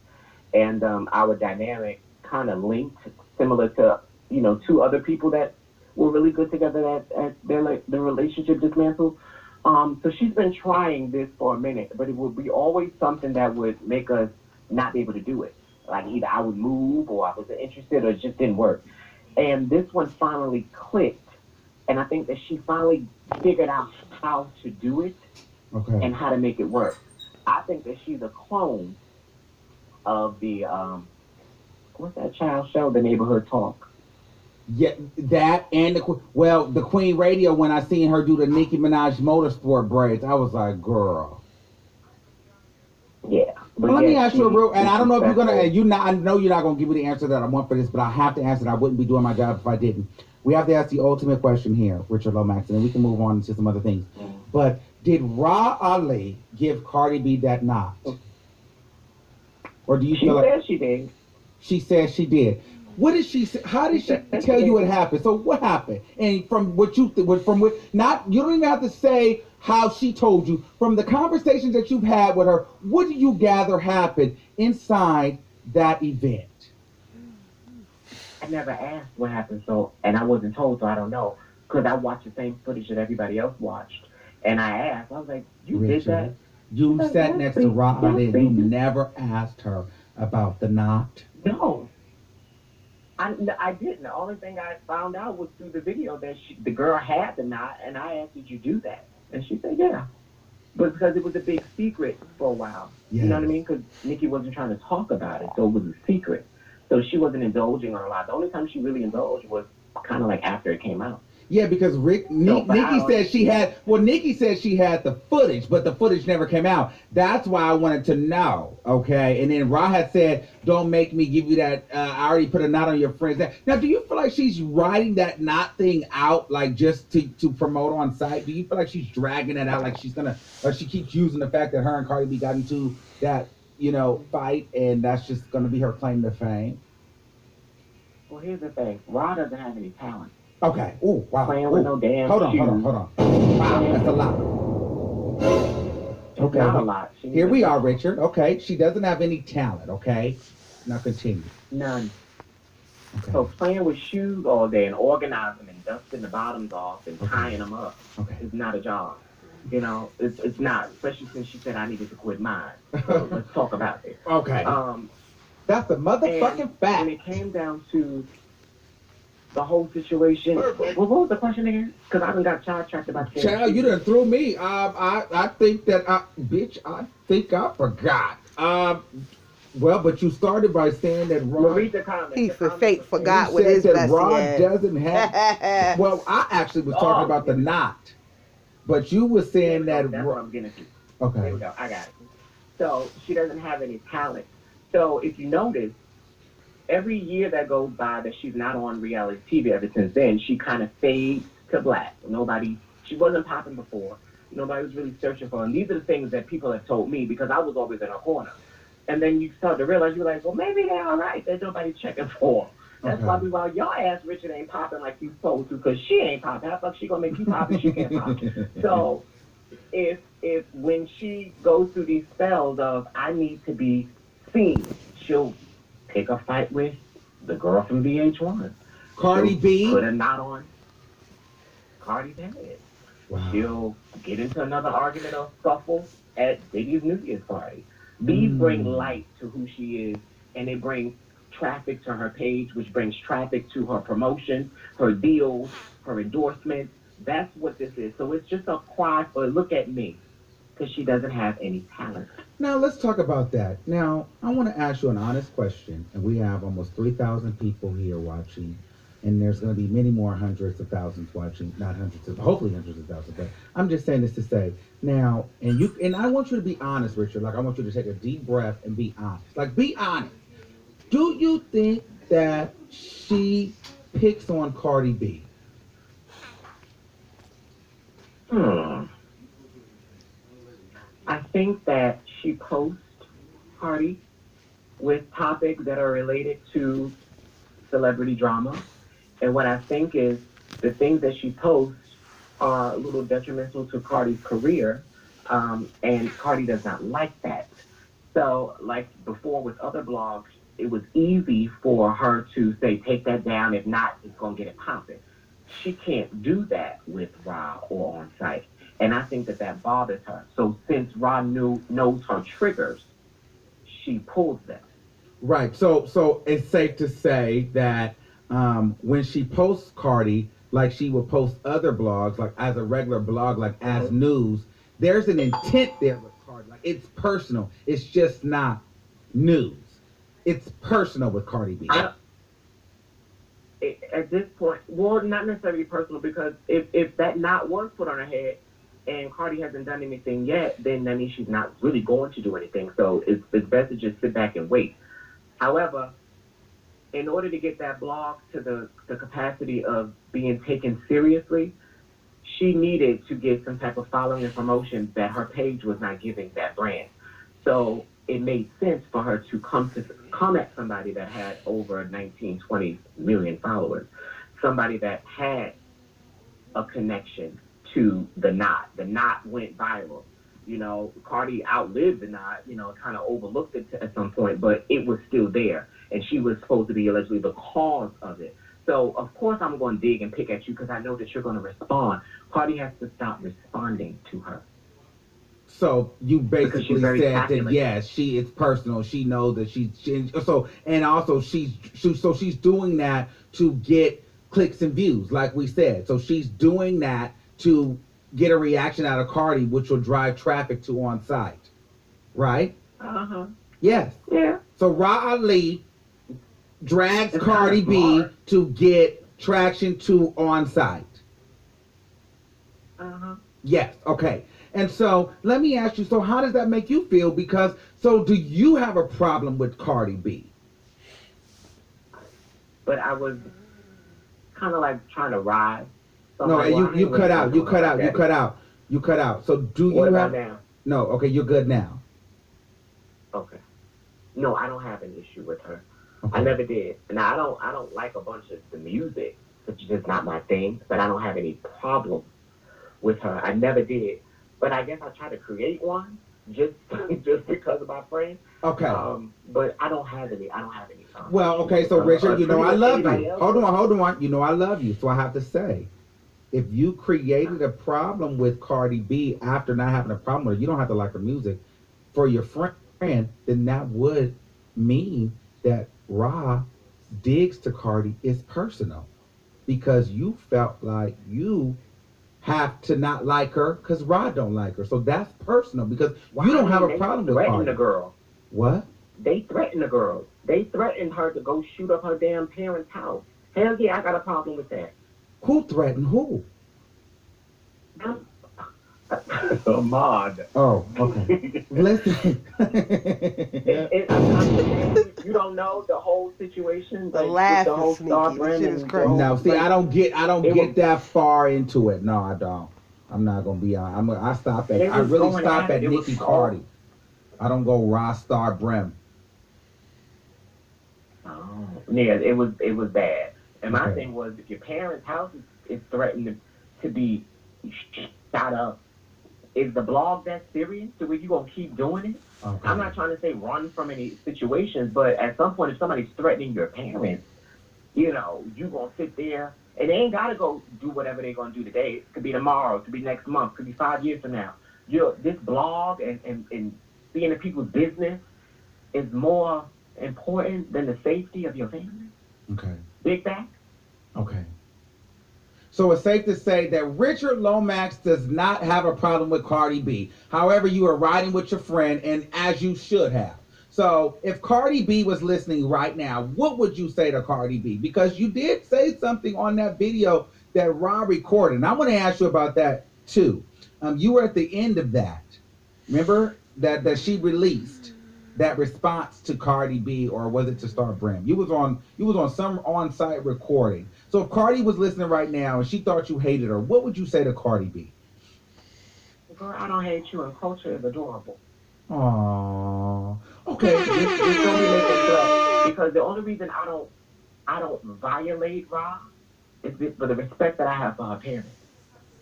S4: and our dynamic kind of linked, similar to, two other people that were really good together at the relationship dismantled. So she's been trying this for a minute, but it would be always something that would make us not be able to do it. Like either I would move, or I wasn't interested, or it just didn't work. And this one finally clicked. And I think that she finally figured out how to do it
S3: Okay.
S4: and how to make it work. I think that she's a clone of the, what's that child show, The Neighborhood Talk?
S3: Yeah, that and the Queen Radio. When I seen her do the Nicki Minaj motorsport braids, I was like, girl.
S4: Yeah.
S3: Well, let me ask you a real, and I don't know if you're gonna, I know you're not gonna give me the answer that I want for this, but I have to answer it. I wouldn't be doing my job if I didn't. We have to ask the ultimate question here, Richard Lomax, and then we can move on to some other things. But did Ra Ali give Cardi B that knot? Or do you feel like...
S4: She said she did.
S3: She said she did. What did she say? How did she tell you it happened? So what happened? And from what you you don't even have to say how she told you. From the conversations that you've had with her, what do you gather happened inside that event?
S4: I never asked what happened, and I wasn't told, so I don't know. Because I watched the same footage that everybody else watched. And I asked, I was like, you
S3: Richard,
S4: did that?
S3: You
S4: like,
S3: sat
S4: yes,
S3: next to Ra Ali and you
S4: baby.
S3: never asked her about the knot?
S4: No. I didn't. The only thing I found out was through the video that the girl had the knot, and I asked, did you do that? And she said, yeah. But because it was a big secret for a while.
S3: Yes.
S4: You know what I mean? Because Nikki wasn't trying to talk about it, so it was a secret. So she wasn't indulging on a lot. The only time she really indulged was kind of like after it came out.
S3: Yeah, because Nikki said she had. Well, Nikki said she had the footage, but the footage never came out. That's why I wanted to know. Okay, and then Ra had said, "Don't make me give you that. I already put a knot on your friends." Now, do you feel like she's writing that knot thing out, like just to promote on site? Do you feel like she's dragging it out, like she's gonna, or she keeps using the fact that her and Cardi B got into that, fight, and that's just gonna be her claim to fame?
S4: Well, here's the thing. Ra doesn't have any talent.
S3: Okay. Oh, wow.
S4: Playing with no damn
S3: Hold on.
S4: shoes.
S3: Wow, that's a lot.
S4: It's not a lot.
S3: Here we are, Richard. Okay. She doesn't have any talent, okay? Now continue.
S4: None.
S3: Okay.
S4: So playing with shoes all day and organizing and dusting the bottoms off and tying them up is not a job. It's not. Especially since she said I needed to quit mine. So let's talk about it.
S3: Okay. That's the motherfucking fact.
S4: When it came down to the whole situation, what was the question again? Because I haven't got sidetracked about the
S3: Child, you done threw me. I think that I think I forgot. Well, but you started by saying that Ra.
S4: Read the comments.
S1: He fake forgot what
S3: said
S1: his
S3: that
S1: bestie
S3: Ra
S1: had.
S3: doesn't have. Well, I actually was talking about the knot, but you were saying that.
S4: That's what I'm getting to.
S3: Okay.
S4: There we go. I got it. So she doesn't have any talent. So if you notice, every year that goes by that she's not on reality TV ever since then, she kind of fades to black. She wasn't popping before. Nobody was really searching for her. And these are the things that people have told me because I was always in her corner. And then you start to realize, you're like, well, maybe they're all right. There's nobody checking for her. That's probably why your ass Richard ain't popping like you supposed to, because she ain't popping. How the fuck she gonna make you pop if she can't pop? So if when she goes through these spells of I need to be seen, she'll pick a fight with the girl from VH1.
S3: Cardi B.
S4: Put a knot on Cardi's head.
S3: Wow.
S4: She'll get into another argument or scuffle at Biggie's New Year's party. These bring light to who she is, and they bring traffic to her page, which brings traffic to her promotion, her deals, her endorsements. That's what this is. So it's just a cry for look at me, because she doesn't have any talent.
S3: Now let's talk about that. Now I want to ask you an honest question, and we have almost 3,000 people here watching, and there's going to be many more hundreds of thousands watching. Not hundreds of, hopefully hundreds of thousands. But I'm just saying this to say now, and I want you to be honest, Richard. Like I want you to take a deep breath and be honest. Like be honest. Do you think that she picks on Cardi B?
S4: I think that she posts Cardi with topics that are related to celebrity drama. And what I think is the things that she posts are a little detrimental to Cardi's career. And Cardi does not like that. So, like before with other blogs, it was easy for her to say, take that down. If not, it's going to get it popping. She can't do that with Ra or Onsite. And I think that bothers her. So since Ra knows her triggers, she pulls them.
S3: Right. So it's safe to say that when she posts Cardi, like she will post other blogs, like as a regular blog, like as news, there's an intent there with Cardi. Like it's personal. It's just not news. It's personal with Cardi B.
S4: At this point, well, not necessarily personal, because if that knot was put on her head and Cardi hasn't done anything yet, then that means she's not really going to do anything. So it's best to just sit back and wait. However, in order to get that blog to the capacity of being taken seriously, she needed to get some type of following and promotion that her page was not giving that brand. So it made sense for her to come at somebody that had over 19, 20 million followers, somebody that had a connection to the knot. The knot went viral. You know, Cardi outlived the knot, kind of overlooked it at some point, but it was still there. And she was supposed to be allegedly the cause of it. So, of course, I'm going to dig and pick at you because I know that you're going to respond. Cardi has to stop responding to her.
S3: So you basically said
S4: calculated.
S3: that yes, it's personal. She knows that she's doing that to get clicks and views, like we said. So she's doing that to get a reaction out of Cardi, which will drive traffic to Onsite, right? Yes.
S4: Yeah.
S3: So Ra Ali drags Cardi B to get traction to Onsite. Yes. Okay. And so let me ask you, so how does that make you feel? Because, so do you have a problem with Cardi B?
S4: But I was kind of like trying to ride. So
S3: No,
S4: like,
S3: you cut out. So do you
S4: what
S3: have?
S4: about now?
S3: No, okay, you're good now.
S4: Okay. No, I don't have an issue with her.
S3: Okay.
S4: I never did. Now I don't like a bunch of the music, which is just not my thing. But I don't have any problem with her. I never did. But I guess I try to create one just because of my friend.
S3: Okay.
S4: But I don't have any.
S3: Well, okay, so Richard, I love you. Hold on. I love you. So I have to say, if you created a problem with Cardi B after not having a problem with her, you don't have to like her music. For your friend, then that would mean that Ra digs to Cardi is personal, because you felt like you have to not like her because Ra don't like her. So that's personal, because you don't have a problem with Cardi.
S4: The girl.
S3: What?
S4: They threatened the girl. They threatened her to go shoot up her damn parents' house. Hell yeah, I got a problem with that.
S3: Who threatened who?
S4: Ahmad.
S3: Oh, okay. Listen.
S4: You don't know the whole situation.
S1: The
S4: like,
S1: laugh
S4: the whole
S1: is sneaky. This shit is crazy.
S3: No, see, I don't get that far into it. No, I don't. I'm not gonna be on. I stop at. I really stop at Nicki Cardi. I don't go Ra Star Brim.
S4: Oh, yeah, it was bad. And my thing was, if your parents' house is threatened to be shot up, is the blog that serious to where you gonna keep doing it?
S3: Okay.
S4: I'm not trying to say run from any situations, but at some point, if somebody's threatening your parents, you gonna sit there, and they ain't gotta go do whatever they're gonna do today. It could be tomorrow, it could be next month, it could be 5 years from now. This blog and being in people's business is more important than the safety of your family.
S3: Okay.
S4: Big fact.
S3: Okay. So it's safe to say that Richard Lomax does not have a problem with Cardi B. However, you are riding with your friend, and as you should have. So if Cardi B was listening right now, what would you say to Cardi B? Because you did say something on that video that Rob recorded. And I want to ask you about that too. You were at the end of that. Remember that she released that response to Cardi B, or was it to Star Brim? You was on some on-site recording. So if Cardi was listening right now and she thought you hated her, what would you say to Cardi B?
S4: Girl, I don't hate you, and culture is adorable.
S3: Aww. Okay.
S4: Just don't be making threats, because the only reason I don't violate Ra is for the respect that I have for her parents.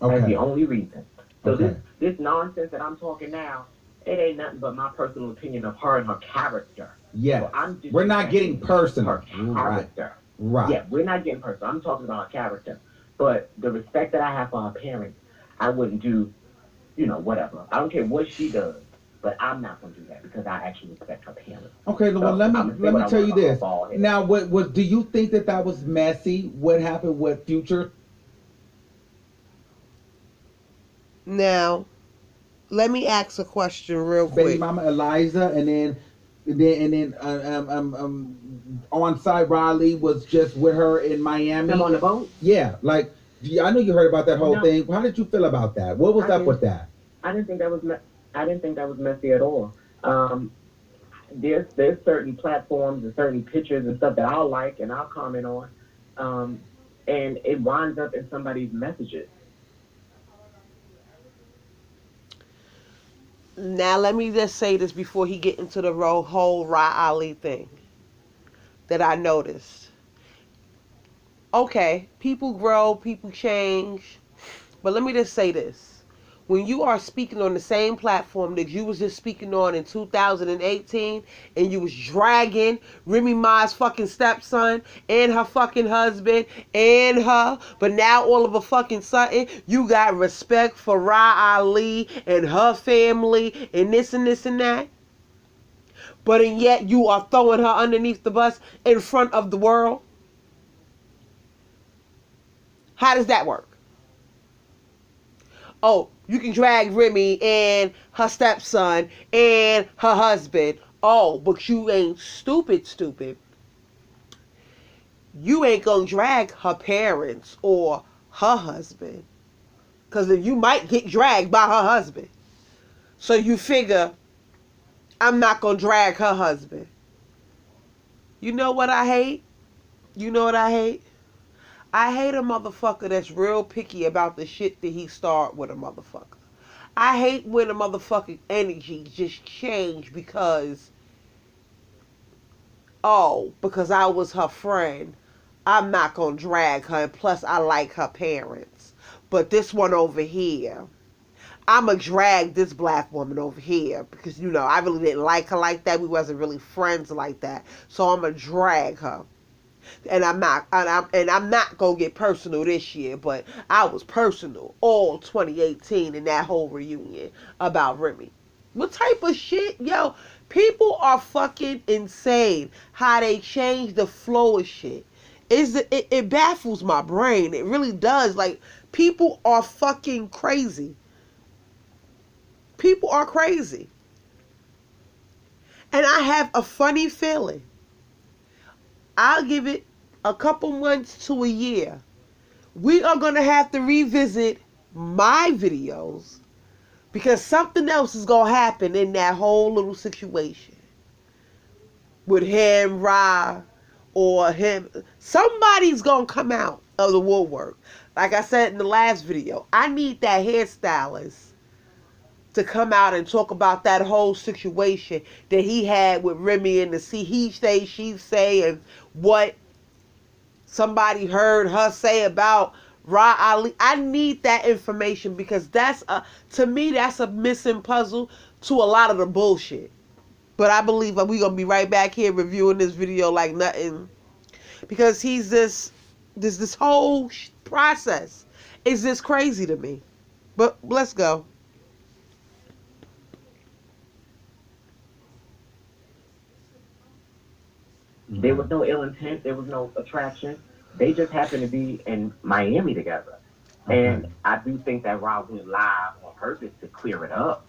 S4: That's the only reason. So this nonsense that I'm talking now, it ain't nothing but my personal opinion of her and her character.
S3: Yeah.
S4: So
S3: we're not getting personal.
S4: Her character.
S3: Right.
S4: Yeah, we're not getting personal. I'm talking about her character. But the respect that I have for her parents, I wouldn't do, whatever. I don't care what she does, but I'm not going to do that because I actually respect her parents.
S3: Okay, well, let me tell you this. Now, what do you think that was messy? What happened with Future?
S1: Now, let me ask a question real quick.
S3: Baby Mama Eliza, and then on-site Riley was just with her in Miami.
S4: I'm on the boat?
S3: Yeah, I know you heard about that whole thing. How did you feel about that? What was up with that?
S4: I didn't think that was messy at all. There's certain platforms and certain pictures and stuff that I'll like and I'll comment on, and it winds up in somebody's messages.
S1: Now, let me just say this before he get into the whole Ra Ali thing that I noticed. Okay, people grow, people change, but let me just say this. When you are speaking on the same platform that you was just speaking on in 2018, and you was dragging Remy Ma's fucking stepson and her fucking husband and her, but now all of a fucking sudden you got respect for Ra Ali and her family and this and this and that, but and yet you are throwing her underneath the bus in front of the world. How does that work? Oh, you can drag Remy and her stepson and her husband. Oh, but you ain't stupid. You ain't gonna drag her parents or her husband. Because then you might get dragged by her husband. So you figure, I'm not gonna drag her husband. You know what I hate? I hate a motherfucker that's real picky about the shit that he start with a motherfucker. I hate when a motherfucking energy just change because I was her friend, I'm not gonna drag her, and plus I like her parents. But this one over here, I'ma drag this black woman over here because I really didn't like her like that. We wasn't really friends like that. So I'ma drag her. And I'm not gonna get personal this year, but I was personal all 2018 in that whole reunion about Remy. What type of shit, yo? People are fucking insane. How they change the flow of shit. It baffles my brain. It really does. Like, people are fucking crazy. People are crazy. And I have a funny feeling. I'll give it a couple months to a year. We are going to have to revisit my videos because something else is going to happen in that whole little situation. With him, Ra, or him. Somebody's going to come out of the woodwork. Like I said in the last video, I need that hairstylist to come out and talk about that whole situation that he had with Remy and the he say, she say, and what somebody heard her say about Ra Ali. I need that information because to me, that's a missing puzzle to a lot of the bullshit. But I believe that we're going to be right back here reviewing this video like nothing because he's this whole process is just crazy to me. But let's go.
S4: There was no ill intent. There was no attraction. They just happened to be in Miami together. And I do think that Rob went live on purpose to clear it up,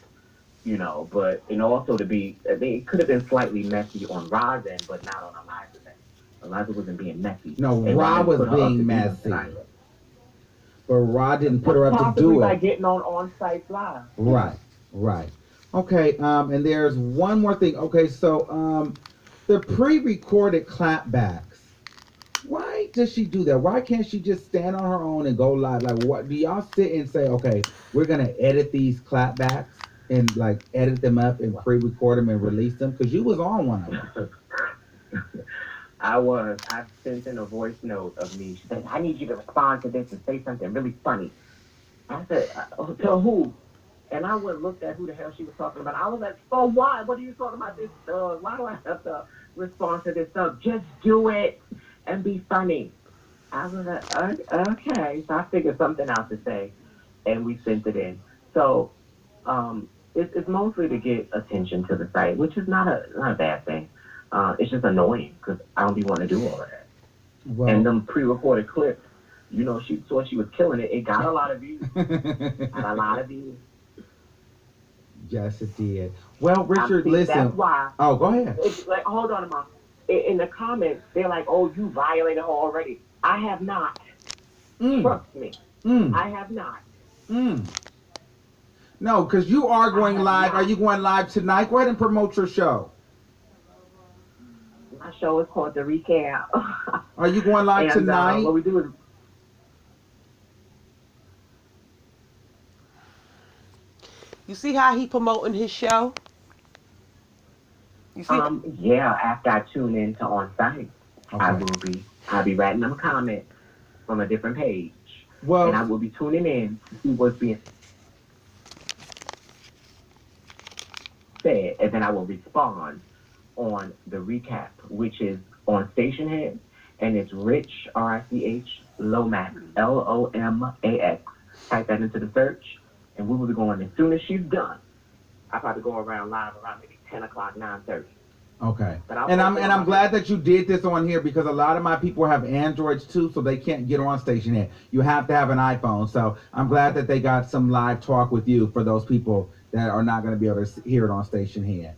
S4: but also to be, it could have been slightly messy on Rod's end, but not on Eliza's end. Eliza wasn't being messy.
S3: No,
S4: And
S3: Rod was
S4: put her up to
S3: being
S4: do
S3: messy.
S4: that.
S3: But Rod didn't put her up to
S4: Possibly
S3: do
S4: by
S3: it.
S4: getting on site live.
S3: Right. Okay, and there's one more thing. Okay, so the pre-recorded clapbacks. Why does she do that? Why can't she just stand on her own and go live? Like, what do y'all sit and say, okay, we're gonna edit these clapbacks and like edit them up and pre-record them and release them? Because you was on one of them.
S4: I sent in a voice note of me. She said, I need you to respond to this and say something really funny. I said, to who? And I went and looked at who the hell she was talking about. I was like, oh, why? What are you talking about this stuff? Why do I have to respond to this stuff? Just do it and be funny. I was like, okay. So I figured something out to say, and we sent it in. So it's mostly to get attention to the site, which is not a bad thing. It's just annoying because I don't be wanting to do all of that. Well, and them pre-recorded clips, she thought she was killing it. It got a lot of views.
S3: Yes, it did. Well, Richard, listen.
S4: That's why.
S3: Oh, go ahead.
S4: It's like, hold on a moment. In the comments, they're like, "Oh, you violated her already." I have not. Trust me. I have not.
S3: No, because you are going live. Are you going live tonight? Go ahead and promote your show.
S4: My show is called The Recap.
S3: Are you going live tonight?
S4: What we do is.
S1: You see how he promoting his show? You see
S4: yeah, after I tune in to Onsite, okay. I'll be writing them a comment from a different page. Well, and I will be tuning in to see what's being said, and then I will respond on the recap, which is on Station Head, and it's Rich, R-I-C-H, Lomax, Lomax. Type that into the search. And we will be going as soon as she's done. I'll probably go around live around maybe 10 o'clock, 9:30.
S3: Okay. And I'm glad that you did this on here because a lot of my people have Androids too, so they can't get on Station Head. You have to have an iPhone. So I'm glad that they got some live talk with you for those people that are not going to be able to hear it on Station Head.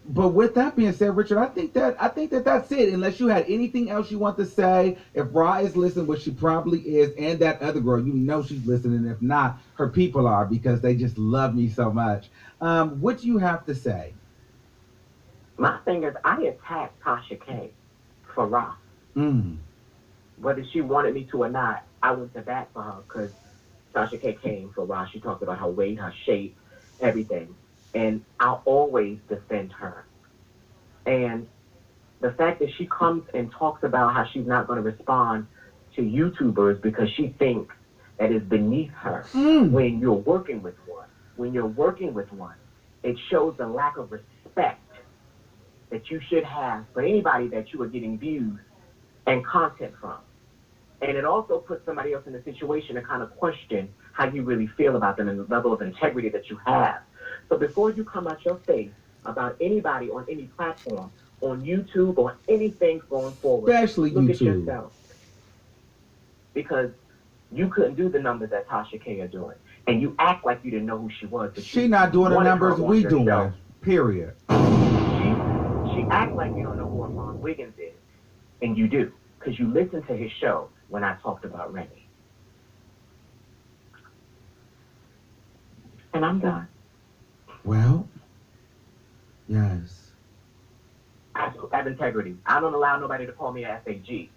S3: But with that being said, Richard, I think that that's it. Unless you had anything else you want to say, if Ra is listening, which she probably is, and that other girl, she's listening. If not, her people are because they just love me so much. What do you have to say?
S4: My thing is, I attacked Tasha K for Ra. Whether she wanted me to or not, I went to bat for her because Tasha K came for Ra. She talked about her weight, her shape, everything. And I'll always defend her. And the fact that she comes and talks about how she's not going to respond to YouTubers because she thinks that is beneath her when you're working with one. It shows the lack of respect that you should have for anybody that you are getting views and content from. And it also puts somebody else in a situation to kind of question how you really feel about them and the level of integrity that you have. So before you come out your face about anybody on any platform, on YouTube or anything going forward,
S3: especially
S4: look
S3: YouTube.
S4: At yourself. Because you couldn't do the numbers that Tasha K are doing. And you act like you didn't know who she was.
S3: She not doing the numbers we doing, period.
S4: She act like you don't know who Armon Wiggins is. And you do. Because you listened to his show when I talked about Remy. And I'm done.
S3: Well, yes.
S4: I have integrity. I don't allow nobody to call me a SAG.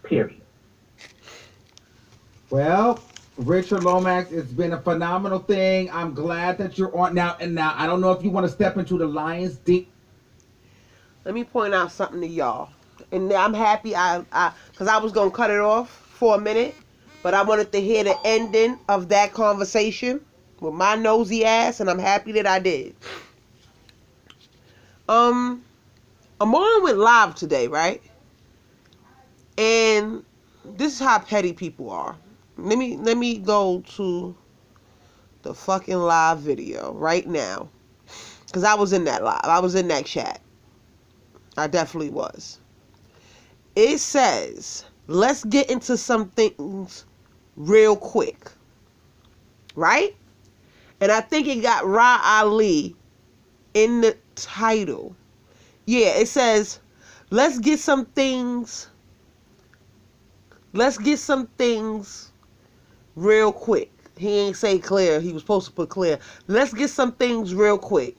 S4: Period.
S3: Well, Richard Lomax, it's been a phenomenal thing. I'm glad that you're on now. And now, I don't know if you want to step into the lion's deep.
S1: Let me point out something to y'all. And I'm happy because I was going to cut it off for a minute, but I wanted to hear the ending of that conversation with my nosy ass, and I'm happy that I did. Armon went live today, right? And this is how petty people are. Let me go to the fucking live video right now, because I was in that live. I was in that chat. I definitely was. It says let's get into some things real quick. Right? And I think it got Ra Ali in the title. Yeah, it says, let's get some things real quick. He ain't say clear. He was supposed to put clear. Let's get some things real quick.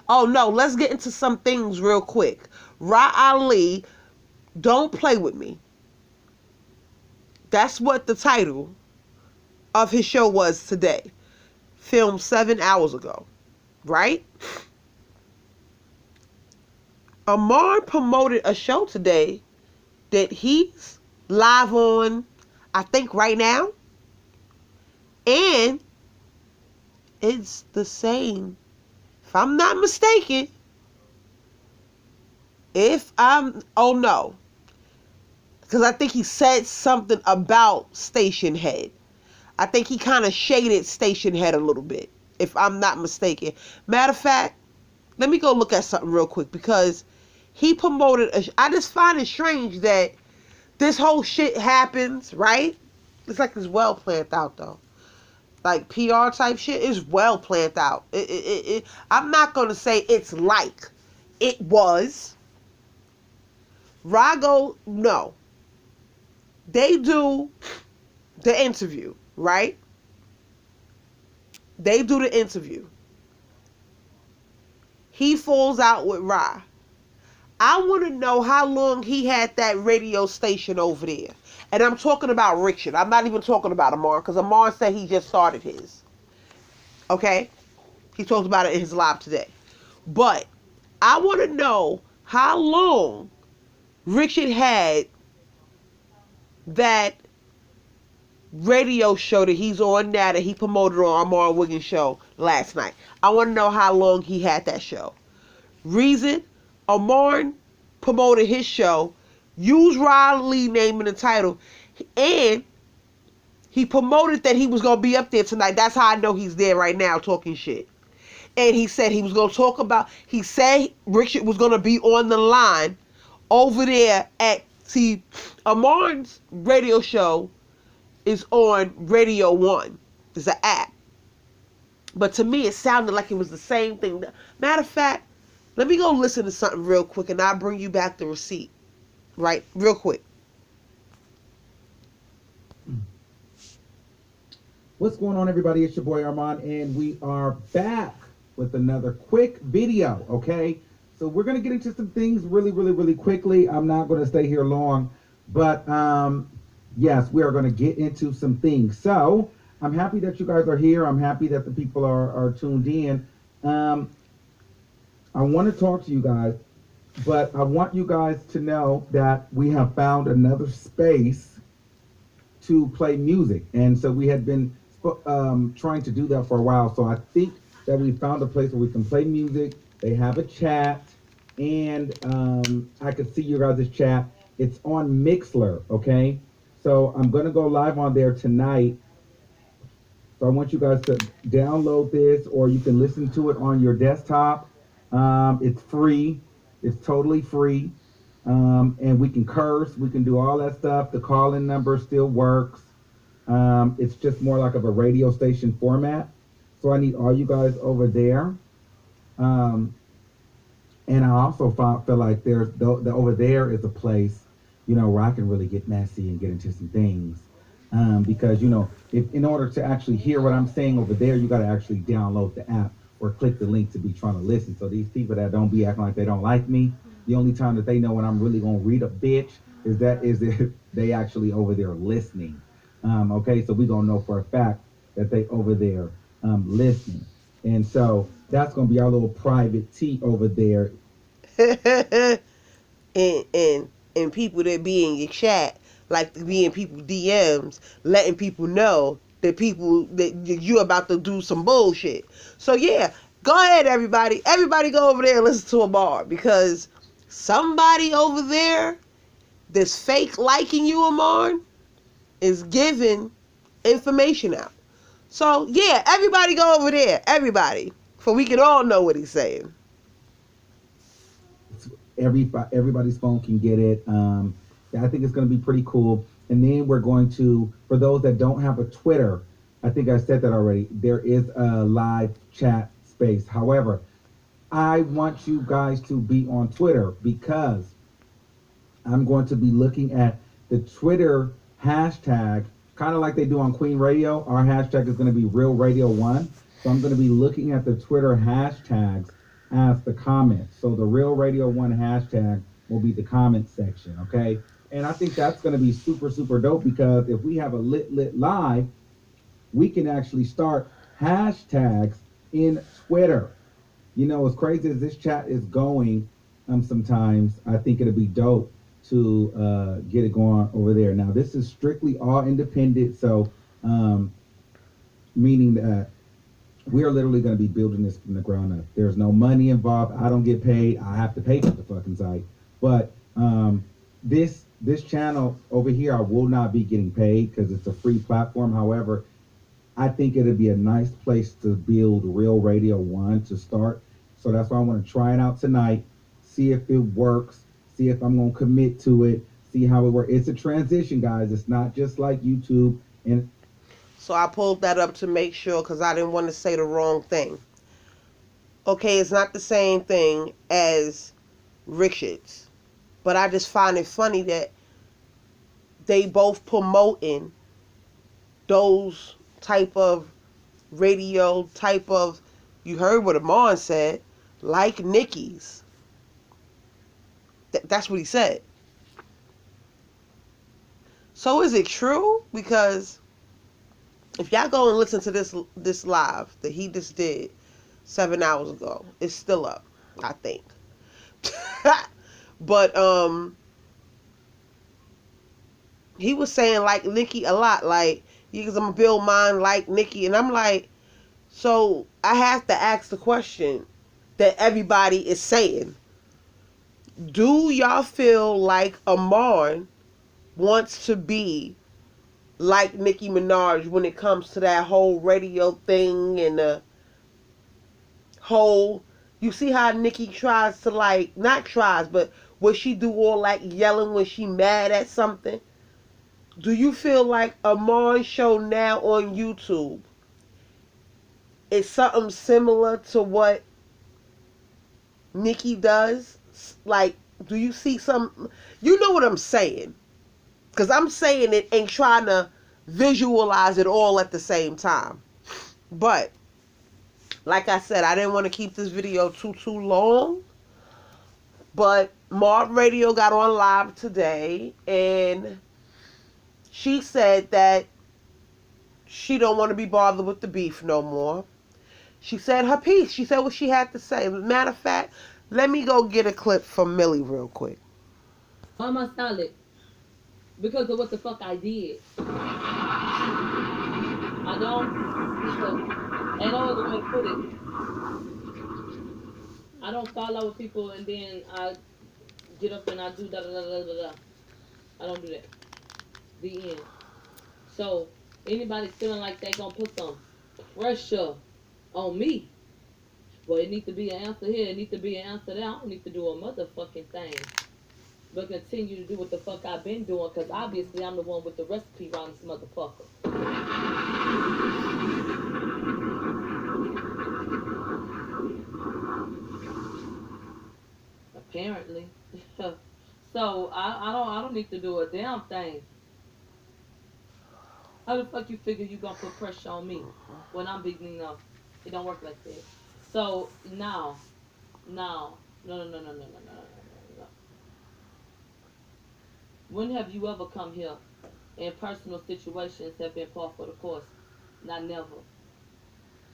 S1: Oh no, let's get into some things real quick. Ra Ali, don't play with me. That's what the title of his show was today. Filmed 7 hours ago. Right? Armon promoted a show today that he's live on, I think right now. And it's the same, if I'm not mistaken, oh no, because I think he said something about Station Head. I think he kind of shaded Station Head a little bit, if I'm not mistaken. Matter of fact, let me go look at something real quick, because he promoted I just find it strange that this whole shit happens, right? It's like it's well planned out, though. Like PR type shit is well planned out. I'm not going to say it's like it was. Rago, no. They do the interview, right? They do the interview. He falls out with Ra. I want to know how long he had that radio station over there. And I'm talking about Richard. I'm not even talking about Armon, because Armon said he just started his. Okay? He talked about it in his live today. But I want to know how long Richard had that radio show that he's on now, that he promoted on Armon Wiggins show last night. I want to know how long he had that show. Reason, Armon promoted his show, used Riley name in the title, and he promoted that he was going to be up there tonight. That's how I know he's there right now talking shit. And he said he was going to talk about, he said Richard was going to be on the line over there at, see, Armon's radio show is on Radio 1. It's an app. But to me, it sounded like it was the same thing. Matter of fact, let me go listen to something real quick, and I'll bring you back the receipt. Right? Real quick.
S3: What's going on, everybody? It's your boy Armon, and we are back with another quick video, okay? So we're going to get into some things really quickly. I'm not going to stay here long, but yes, we are going to get into some things. So I'm happy that you guys are here. I'm happy that the people are tuned in. I want to talk to you guys, but I want you guys to know that we have found another space to play music. And so we had been trying to do that for a while. So I think that we found a place where we can play music. They have a chat, and I can see you guys' chat. It's on Mixler, okay? So I'm going to go live on there tonight. So I want you guys to download this, or you can listen to it on your desktop. It's free. It's totally free. And we can curse. We can do all that stuff. The call-in number still works. It's just more like of a radio station format. So I need all you guys over there. And I also feel like there's over there is a place, you know, where I can really get messy and get into some things. Because, you know, if in order to actually hear what I'm saying over there, you got to actually download the app or click the link to be trying to listen. So these people that don't be acting like they don't like me, the only time that they know when I'm really going to read a bitch is if they actually over there listening. Okay, so we're going to know for a fact that they over there listening. And so that's going to be our little private tea over there.
S1: and people that be in your chat, like to be in people's DMs, letting people know that you about to do some bullshit. So yeah, go ahead, everybody. Everybody go over there and listen to a bar, because somebody over there that's fake liking you, Armon, is giving information out. So yeah, everybody go over there. Everybody. For we can all know what he's saying.
S3: Everybody's phone can get it. I think it's going to be pretty cool. And then we're going to, for those that don't have a Twitter, I think I said that already, there is a live chat space. However, I want you guys to be on Twitter because I'm going to be looking at the Twitter hashtag, kind of like they do on Queen Radio. Our hashtag is going to be Real Radio 1. So I'm going to be looking at the Twitter hashtags as the comments. So the Real Radio 1 hashtag will be the comment section, okay? And I think that's going to be super, super dope because if we have a lit live, we can actually start hashtags in Twitter. You know, as crazy as this chat is going, sometimes I think it'll be dope to get it going over there. Now, this is strictly all independent, so meaning that we are literally going to be building this from the ground up. There's no money involved. I don't get paid. I have to pay for the fucking site. But this channel over here, I will not be getting paid because it's a free platform. However, I think it'd be a nice place to build Real Radio 1 to start. So that's why I want to try it out tonight, see if it works, see if I'm going to commit to it, see how it works. It's a transition, guys. It's not just like YouTube. And
S1: So I pulled that up to make sure because I didn't want to say the wrong thing. Okay, it's not the same thing as Richards. But I just find it funny that they both promoting those type of radio type of, you heard what Armon said, like Nikki's. That's what he said. So is it true? Because if y'all go and listen to this live that he just did 7 hours ago, it's still up, I think. But he was saying like Nikki a lot, like, because I'm gonna build mine like Nikki, and I'm like, so I have to ask the question that everybody is saying: do y'all feel like Armon wants to be like Nicki Minaj when it comes to that whole radio thing and the whole? You see how Nicki tries to, like, not tries, but what she do all like yelling when she mad at something? Do you feel like Armon's show now on YouTube is something similar to what Nicki does? Like, do you see some? You know what I'm saying? Because I'm saying it and trying to visualize it all at the same time. But like I said, I didn't want to keep this video too long. But Marv Radio got on live today, and she said that she don't want to be bothered with the beef no more. She said her piece. She said what she had to say. Matter of fact, let me go get a clip from Millie real quick.
S5: Why am I silent? Because of what the fuck I did. I don't. Ain't no other way to put it. I don't fall out with people and then I get up and I do da da da da da. I don't do that. The end. So anybody feeling like they gonna put some pressure on me, well, it needs to be an answer here. It needs to be an answer there. I don't need to do a motherfucking thing, but continue to do what the fuck I've been doing, because obviously I'm the one with the recipe around this motherfucker. Apparently. So I don't need to do a damn thing. How the fuck you figure you gonna put pressure on me when I'm big enough? It don't work like that. So no. When have you ever come here and personal situations have been par for the course? Not never.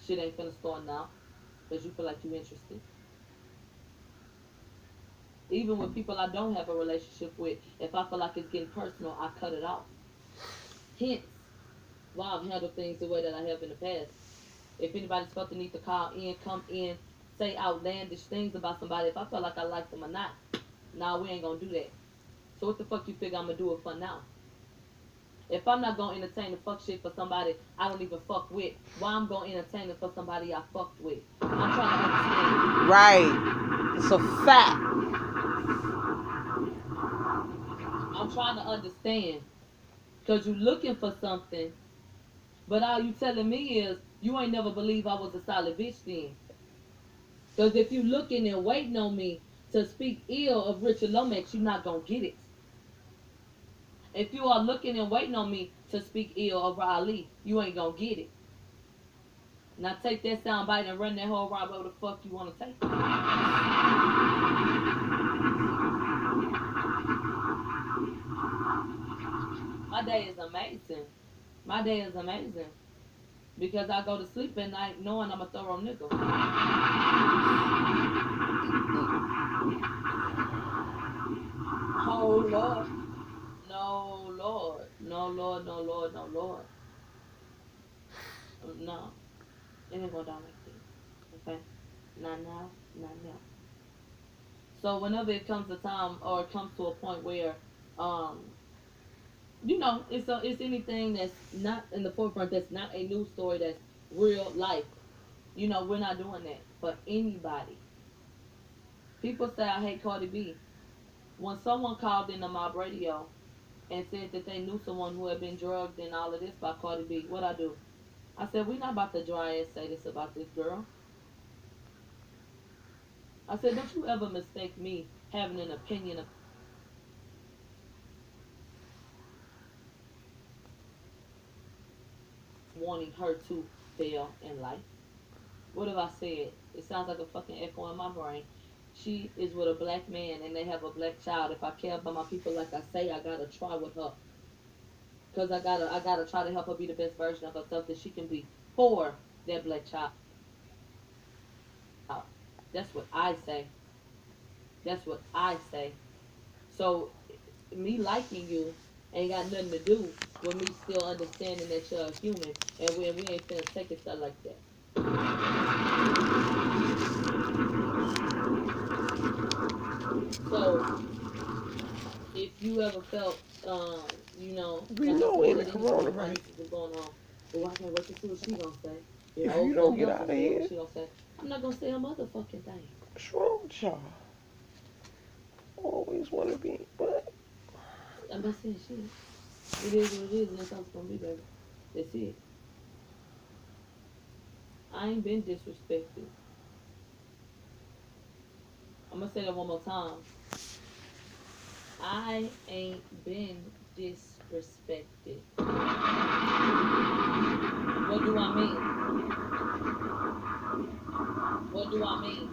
S5: Shit ain't finna start now because you feel like you interested. Even with people I don't have a relationship with, if I feel like it's getting personal, I cut it off. Hence why I've handled things the way that I have in the past. If anybody's felt the need to call in, come in, say outlandish things about somebody, if I feel like I like them or not, nah, we ain't gonna do that. So what the fuck you figure I'm gonna do it for now? If I'm not gonna entertain the fuck shit for somebody I don't even fuck with, why I'm gonna entertain it for somebody I fucked with? I'm trying to understand.
S1: Right. It's a fact.
S5: I'm trying to understand. Because you looking for something, but all you telling me is you ain't never believe I was a solid bitch then. Because if you looking and waiting on me to speak ill of Richard Lomax, you not going to get it. If you are looking and waiting on me to speak ill of Raleigh, you ain't going to get it. Now take that sound bite and run that whole ride where the fuck you want to take it. My day is amazing. My day is amazing. Because I go to sleep at night knowing I'm a thorough nigga. Oh, Lord. No, Lord. No, Lord, no, Lord, no, Lord. No. It ain't going down like that. Okay? Not now, not now. So whenever it comes a time or it comes to a point where, um, you know, it's anything that's not in the forefront, that's not a news story, that's real life. You know, we're not doing that for anybody. People say I hate Cardi B. When someone called into my radio and said that they knew someone who had been drugged and all of this by Cardi B, what I do? I said, we're not about to dry ass say this about this girl. I said, don't you ever mistake me having an opinion of wanting her to fail in life. What have I said? It sounds like a fucking echo in my brain. She is with a black man and they have a black child. If I care about my people like I say, I gotta try with her. Cause I gotta try to help her be the best version of herself that she can be for that black child. That's what I say. That's what I say. So me liking you ain't got nothing to do with me still understanding that you're a human and we ain't finna take it stuff like that. So if you ever felt, you know,
S1: We
S5: like I
S1: know
S5: said,
S1: in the
S5: at any point
S1: corona,
S5: in time
S1: right?
S5: this is going on, well, I can't wait to see what she gonna say.
S1: If
S5: Oh,
S1: you don't
S5: fuck,
S1: get
S5: I'm
S1: out
S5: gonna
S1: of
S5: say what
S1: here,
S5: she gonna say. I'm not gonna say a motherfucking thing.
S1: what's wrong with y'all? Always want to be, but
S5: I'm not saying shit. It is what it is, and that's how it's gonna be, baby. That's it. I ain't been disrespected. I'm gonna say that one more time. I ain't been disrespected. What do I mean? What do I mean?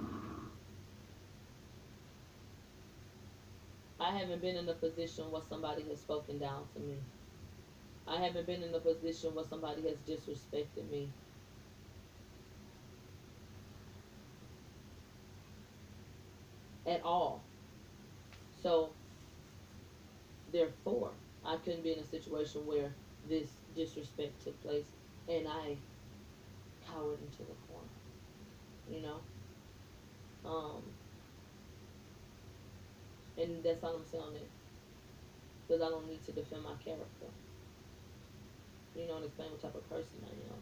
S5: I haven't been in a position where somebody has spoken down to me. I haven't been in a position where somebody has disrespected me. At all. So, therefore, I couldn't be in a situation where this disrespect took place and I cowered into the corner. You know? And that's all I'm saying on it. Because I don't need to defend my character. You know, and explain what type of person I am.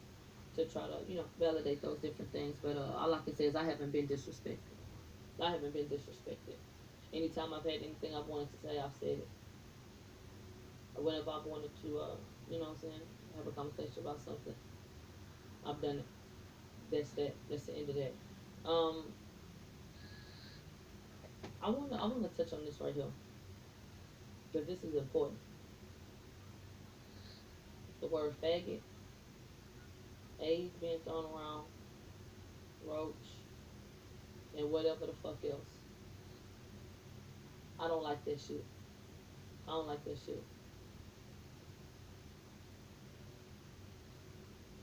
S5: To try to, you know, validate those different things. But all I can say is I haven't been disrespected. I haven't been disrespected. Anytime I've had anything I've wanted to say, I've said it. Or whenever I've wanted to, you know what I'm saying, have a conversation about something, I've done it. That's that. That's the end of that. Um, I wanna touch on this right here because this is important. The word faggot, AIDS being thrown around, roach, and whatever the fuck else. I don't like that shit. I don't like that shit.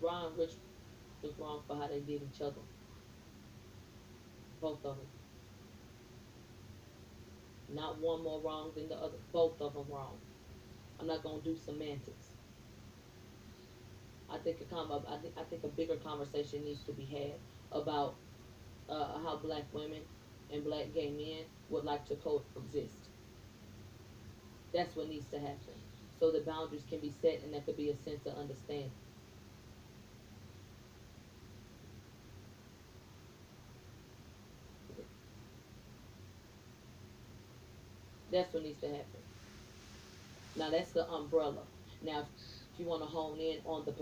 S5: Ron Rich was wrong for how they did each other. Both of them. Not one more wrong than the other. Both of them wrong. I'm not gonna do semantics. I think a bigger conversation needs to be had about how black women and black gay men would like to coexist. That's what needs to happen. So the boundaries can be set and there could be a sense of understanding. That's what needs to happen. Now that's the umbrella. Now, if you want to hone in on the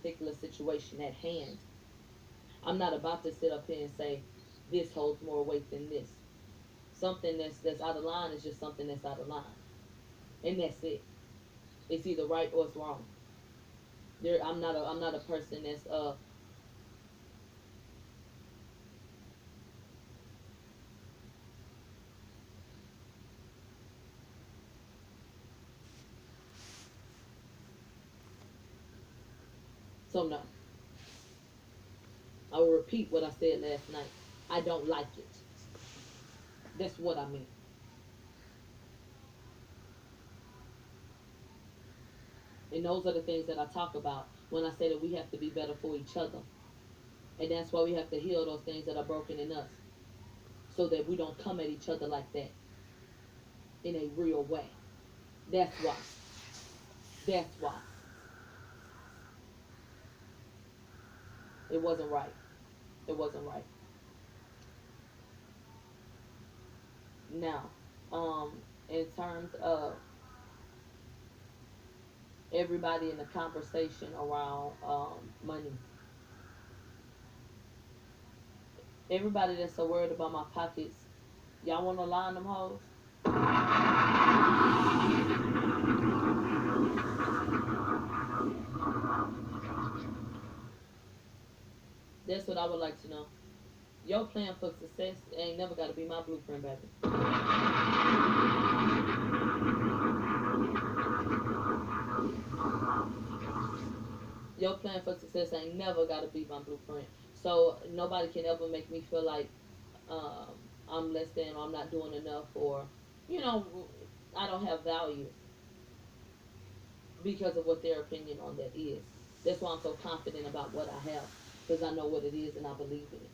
S5: particular situation at hand, I'm not about to sit up here and say this holds more weight than this. Something that's out of line is just something that's out of line, and that's it. It's either right or it's wrong. I'm not a person that's so no. I will repeat what I said last night. I don't like it. That's what I mean. And those are the things that I talk about when I say that we have to be better for each other. And that's why we have to heal those things that are broken in us. So that we don't come at each other like that in a real way. That's why. That's why. It wasn't right. It wasn't right. Now, in terms of everybody in the conversation around money, everybody that's so worried about my pockets, y'all want to line them hoes? That's what I would like to know. Your plan for success ain't never got to be my blueprint, baby. Your plan for success ain't never got to be my blueprint. So nobody can ever make me feel like um, I'm less than, or I'm not doing enough, or you know, I don't have value because of what their opinion on that is. That's why I'm so confident about what I have, because I know what it is and I believe in it.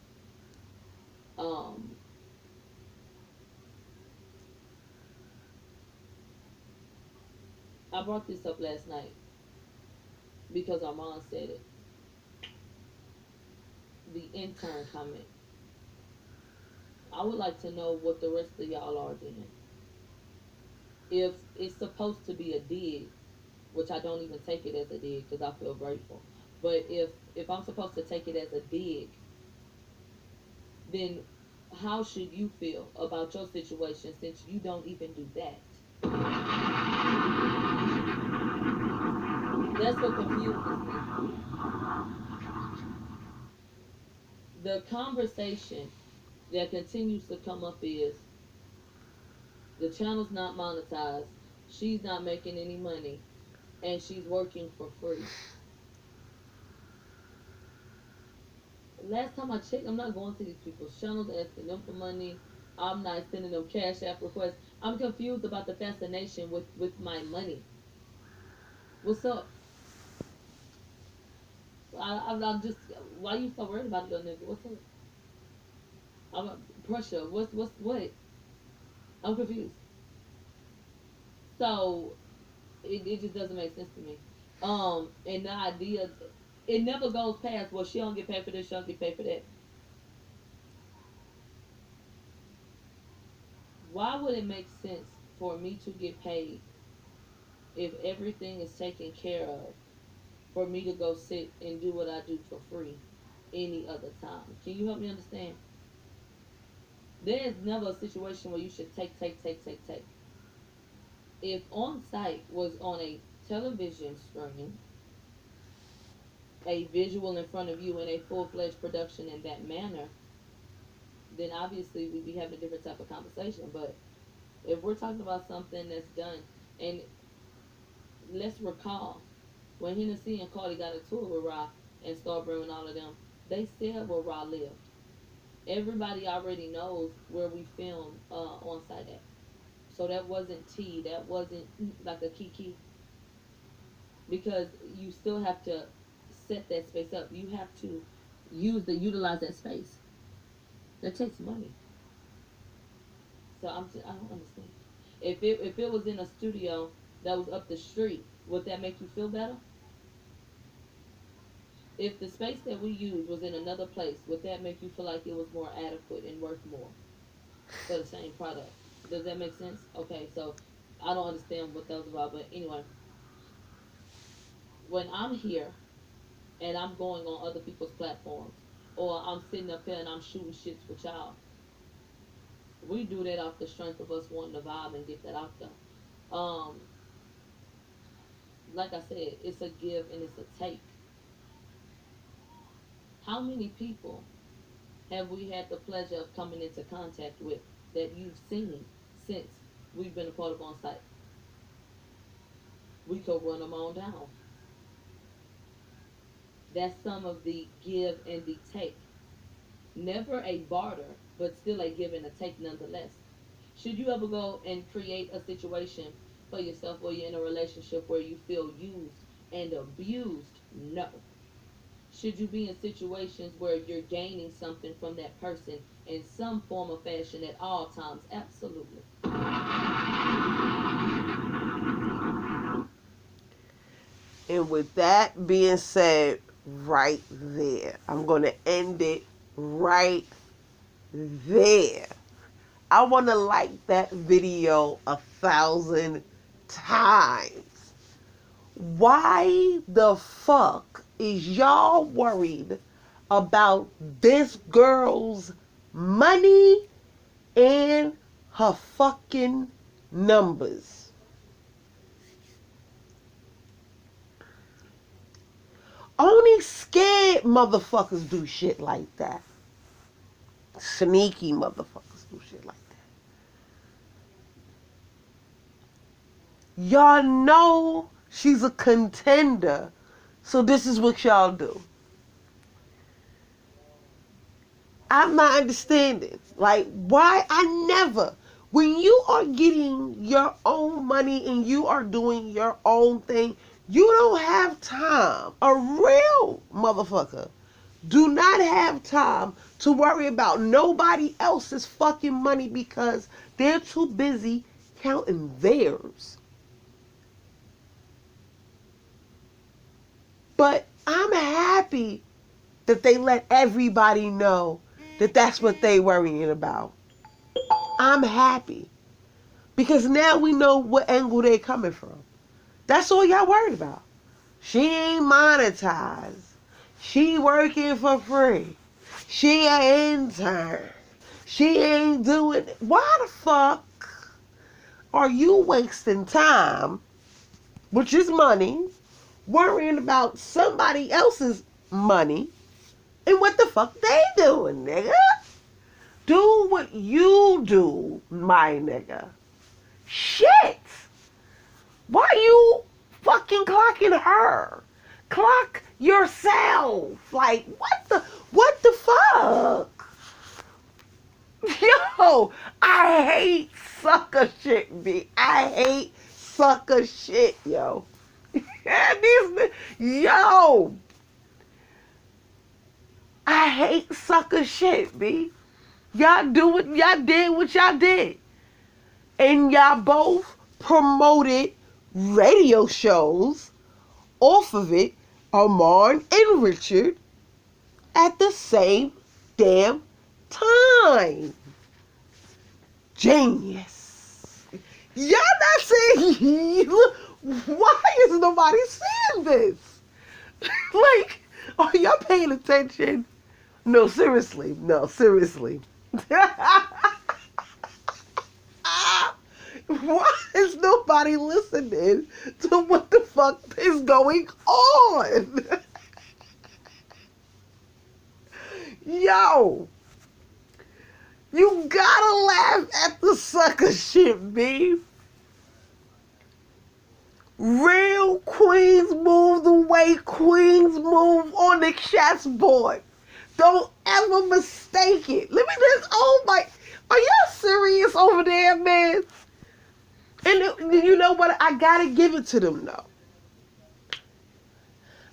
S5: Um, I brought this up last night because Armon said it. The intern comment. I would like to know what the rest of y'all are then. If it's supposed to be a dig, which I don't even take it as a dig because I feel grateful. But if I'm supposed to take it as a dig, then how should you feel about your situation since you don't even do that? That's what confuses me. The conversation that continues to come up is the channel's not monetized, she's not making any money, and she's working for free. Last time I checked, I'm not going to these people's channels asking them for money. I'm not sending them cash app requests. I'm confused about the fascination with my money. What's up? I'm just, why you so worried about it, little nigga? What's up? I'm pressure. What? I'm confused. So it just doesn't make sense to me. And the idea, it never goes past, well, she don't get paid for this, she don't get paid for that. Why would it make sense for me to get paid if everything is taken care of, for me to go sit and do what I do for free any other time? Can you help me understand? There is never a situation where you should take. If Onsite was on a television screen, a visual in front of you in a full-fledged production in that manner, then obviously we'd be having a different type of conversation. But if we're talking about something that's done, and let's recall when Hennessy and Cardi got a tour with Ra and Starbrew and all of them, they said where Ra lived. Everybody already knows where we filmed Onsite at. So that wasn't tea. That wasn't like a kiki, because you still have to set that space up. You have to utilize that space. That takes money. So I don't understand. If it was in a studio that was up the street, would that make you feel better? If the space that we used was in another place, would that make you feel like it was more adequate and worth more for the same product? Does that make sense? Okay, so I don't understand what that was about, but anyway, when I'm here and I'm going on other people's platforms, or I'm sitting up here and I'm shooting shits with y'all, we do that off the strength of us wanting to vibe and get that out there. Um, like I said, it's a give and it's a take. How many people have we had the pleasure of coming into contact with that you've seen since we've been a part of Onsite? We could run them on down. That's some of the give and the take. Never a barter, but still a give and a take nonetheless. Should you ever go and create a situation for yourself where you're in a relationship where you feel used and abused? No. Should you be in situations where you're gaining something from that person in some form or fashion at all times? Absolutely.
S1: And with that being said, right there, I'm going to end it right there. I want to like that video 1,000 times. Why the fuck is y'all worried about this girl's money and her fucking numbers? Only scared motherfuckers do shit like that. Sneaky motherfuckers do shit like that. Y'all know she's a contender, so this is what y'all do. I'm not understanding. Like, why when you are getting your own money and you are doing your own thing, you don't have time. A real motherfucker do not have time to worry about nobody else's fucking money because they're too busy counting theirs. But I'm happy that they let everybody know that that's what they worrying about. I'm happy. Because now we know what angle they coming from. That's all y'all worried about. She ain't monetized. She working for free. She an intern. She ain't doing... Why the fuck are you wasting time, which is money, worrying about somebody else's money and what the fuck they doing, nigga? Do what you do, my nigga. Shit! Why you fucking clocking her? Clock yourself. Like, what the fuck? Yo, I hate sucker shit, B. I hate sucker shit, yo. Yo. I hate sucker shit, B. Y'all did what y'all did. And y'all both promoted radio shows off of it, Armon and Richard, at the same damn time. Genius. Y'all not saying, why is nobody saying this? Like, are y'all paying attention? No, seriously. Why is nobody listening to what the fuck is going on? Yo, you gotta laugh at the sucker shit, B. Real queens move the way queens move on the chessboard. Don't ever mistake it. Let me just, oh my, are y'all serious over there, man? And you know what? I gotta give it to them, though.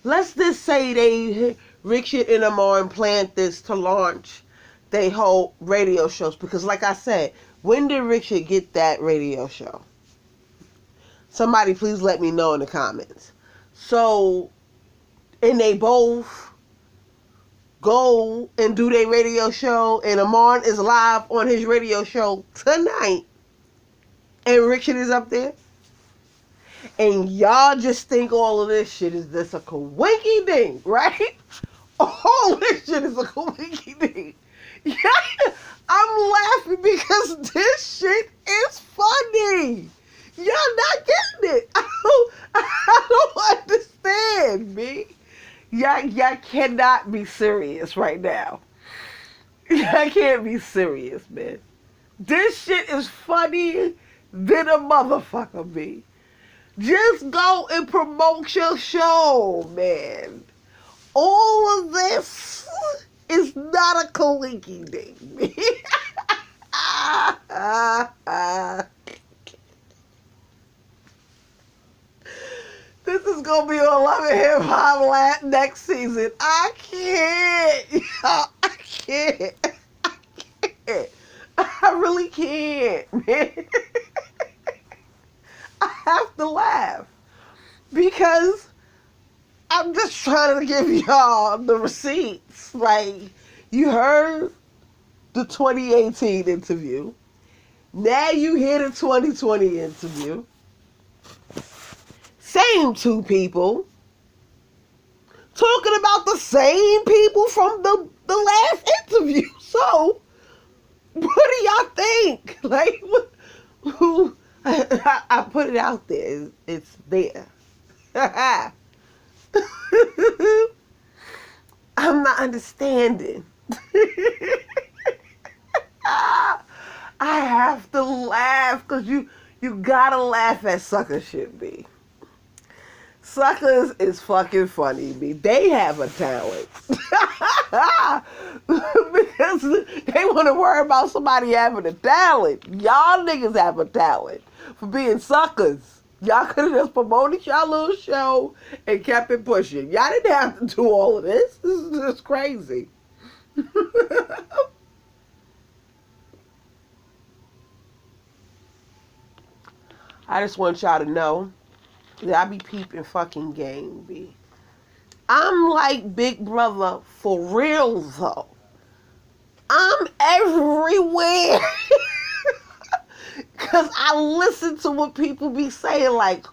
S1: Let's just say Richard and Armon planned this to launch they whole radio shows. Because like I said, when did Richard get that radio show? Somebody please let me know in the comments. So, and they both go and do their radio show, and Armon is live on his radio show tonight. and Richard is up there, and y'all just think all of this shit is just a coinky ding, right? All this shit is a coinky ding. Yeah, I'm laughing because this shit is funny. Y'all not getting it. I don't understand, me. Y'all cannot be serious right now. Y'all can't be serious, man. This shit is funny than a motherfucker, me. Just go and promote your show, man. All of this is not a coinky ding, me. This is gonna be on Love and Hip Hop next season. I can't. I can't. I really can't, man. I have to laugh because I'm just trying to give y'all the receipts. Like, you heard the 2018 interview. Now you hear the 2020 interview. Same two people talking about the same people from the last interview. So, what do y'all think? Like, who? I put it out there. It's there. I'm not understanding. I have to laugh because you gotta laugh at sucker shit, B. Suckers is fucking funny, B. They have a talent. Because they want to worry about somebody having a talent. Y'all niggas have a talent for being suckers. Y'all could have just promoted y'all little show and kept it pushing. Y'all didn't have to do all of this. This is just crazy. I just want y'all to know that I be peeping fucking game, B. I'm like Big Brother for real, though. I'm everywhere. Because I listen to what people be saying, like,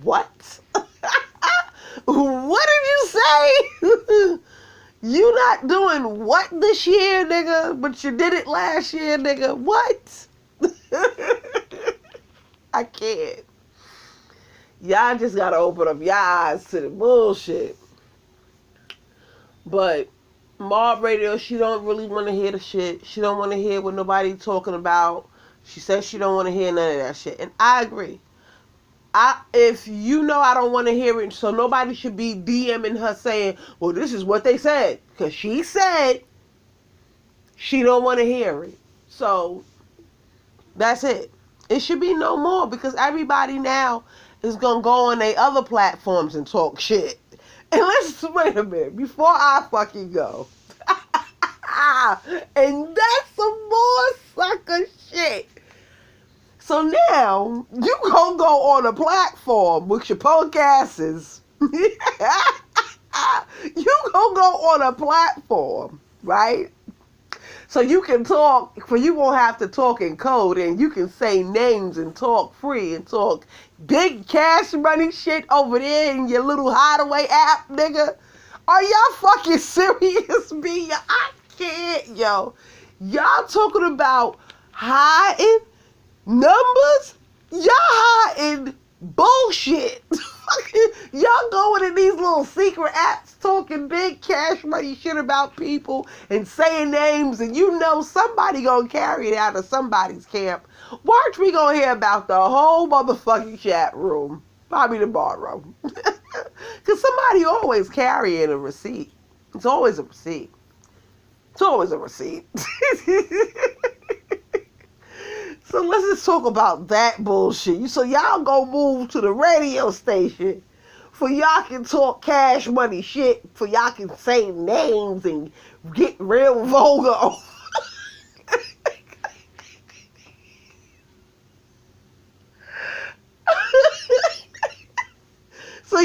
S1: what? What did you say? You not doing what this year, nigga? But you did it last year, nigga. What? I can't. Y'all just gotta open up your eyes to the bullshit. But Mob Radio, she don't really want to hear the shit. She don't want to hear what nobody talking about. She says she don't want to hear none of that shit. And I agree. If you know I don't want to hear it, so nobody should be DMing her saying, well, this is what they said. Because she said she don't want to hear it. So, that's it. It should be no more because everybody now is going to go on their other platforms and talk shit. And let's, wait a minute, before I fucking go. And that's some more sucker shit. So now, you gonna go on a platform with your punk asses. You gonna go on a platform, right? So you can talk, for you won't have to talk in code, and you can say names and talk free and talk big cash money shit over there in your little hideaway app, nigga. Are y'all fucking serious, B? I can't, yo. Y'all talking about hiding numbers? Y'all hiding bullshit. Y'all going in these little secret apps talking big cash money shit about people and saying names, and you know somebody gonna carry it out of somebody's camp. Watch, we gonna hear about the whole motherfucking chat room. Probably tomorrow. Because somebody always carrying a receipt. It's always a receipt. It's always a receipt. So let's just talk about that bullshit. So y'all go move to the radio station for y'all can talk cash money shit, for y'all can say names and get real vulgar. So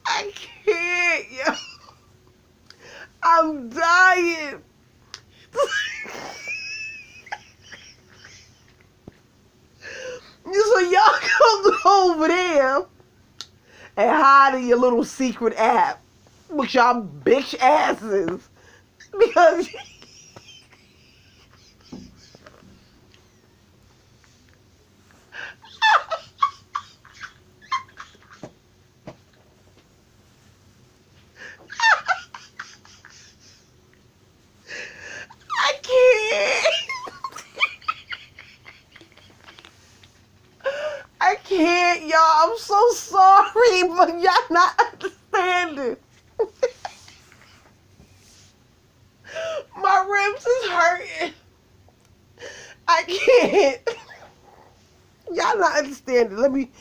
S1: I can't, yo. I'm dying. and hiding your little secret app with y'all bitch asses because I can't. I can't, y'all. I'm so sorry, but y'all not understanding. My ribs is hurting. I can't. Y'all not understanding. Let me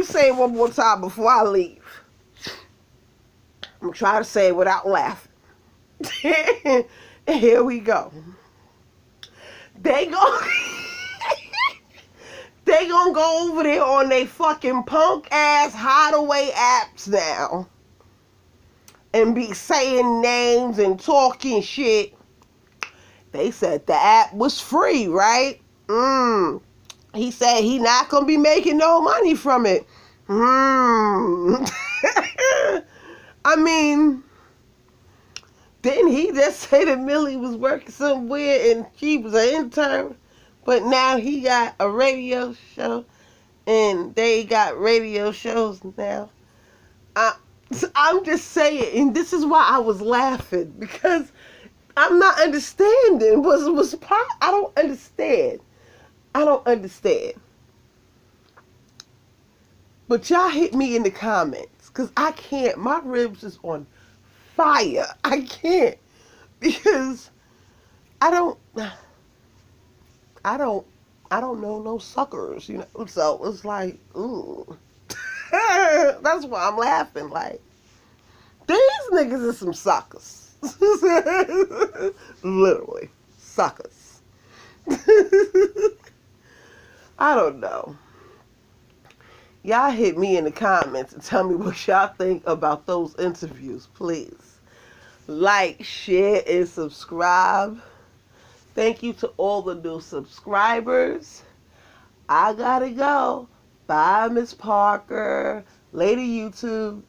S1: say it one more time before I leave. I'm gonna try to say it without laughing. Here we go. They go. They gonna go over there on they fucking punk ass hideaway apps now and be saying names and talking shit. They said the app was free, right? He said he not gonna be making no money from it. I mean, didn't he just say that Millie was working somewhere and she was an intern? But now he got a radio show and they got radio shows now. I'm just saying, and this is why I was laughing, because I'm not understanding. I don't understand. I don't understand. But y'all hit me in the comments, because I can't. My ribs is on fire. I can't. Because I don't know no suckers, you know. So it's like, ooh. That's why I'm laughing. Like, these niggas are some suckers. Literally, suckers. I don't know. Y'all hit me in the comments and tell me what y'all think about those interviews, please. Like, share, and subscribe. Thank you to all the new subscribers. I gotta go. Bye, Miss Parker. Later, YouTube.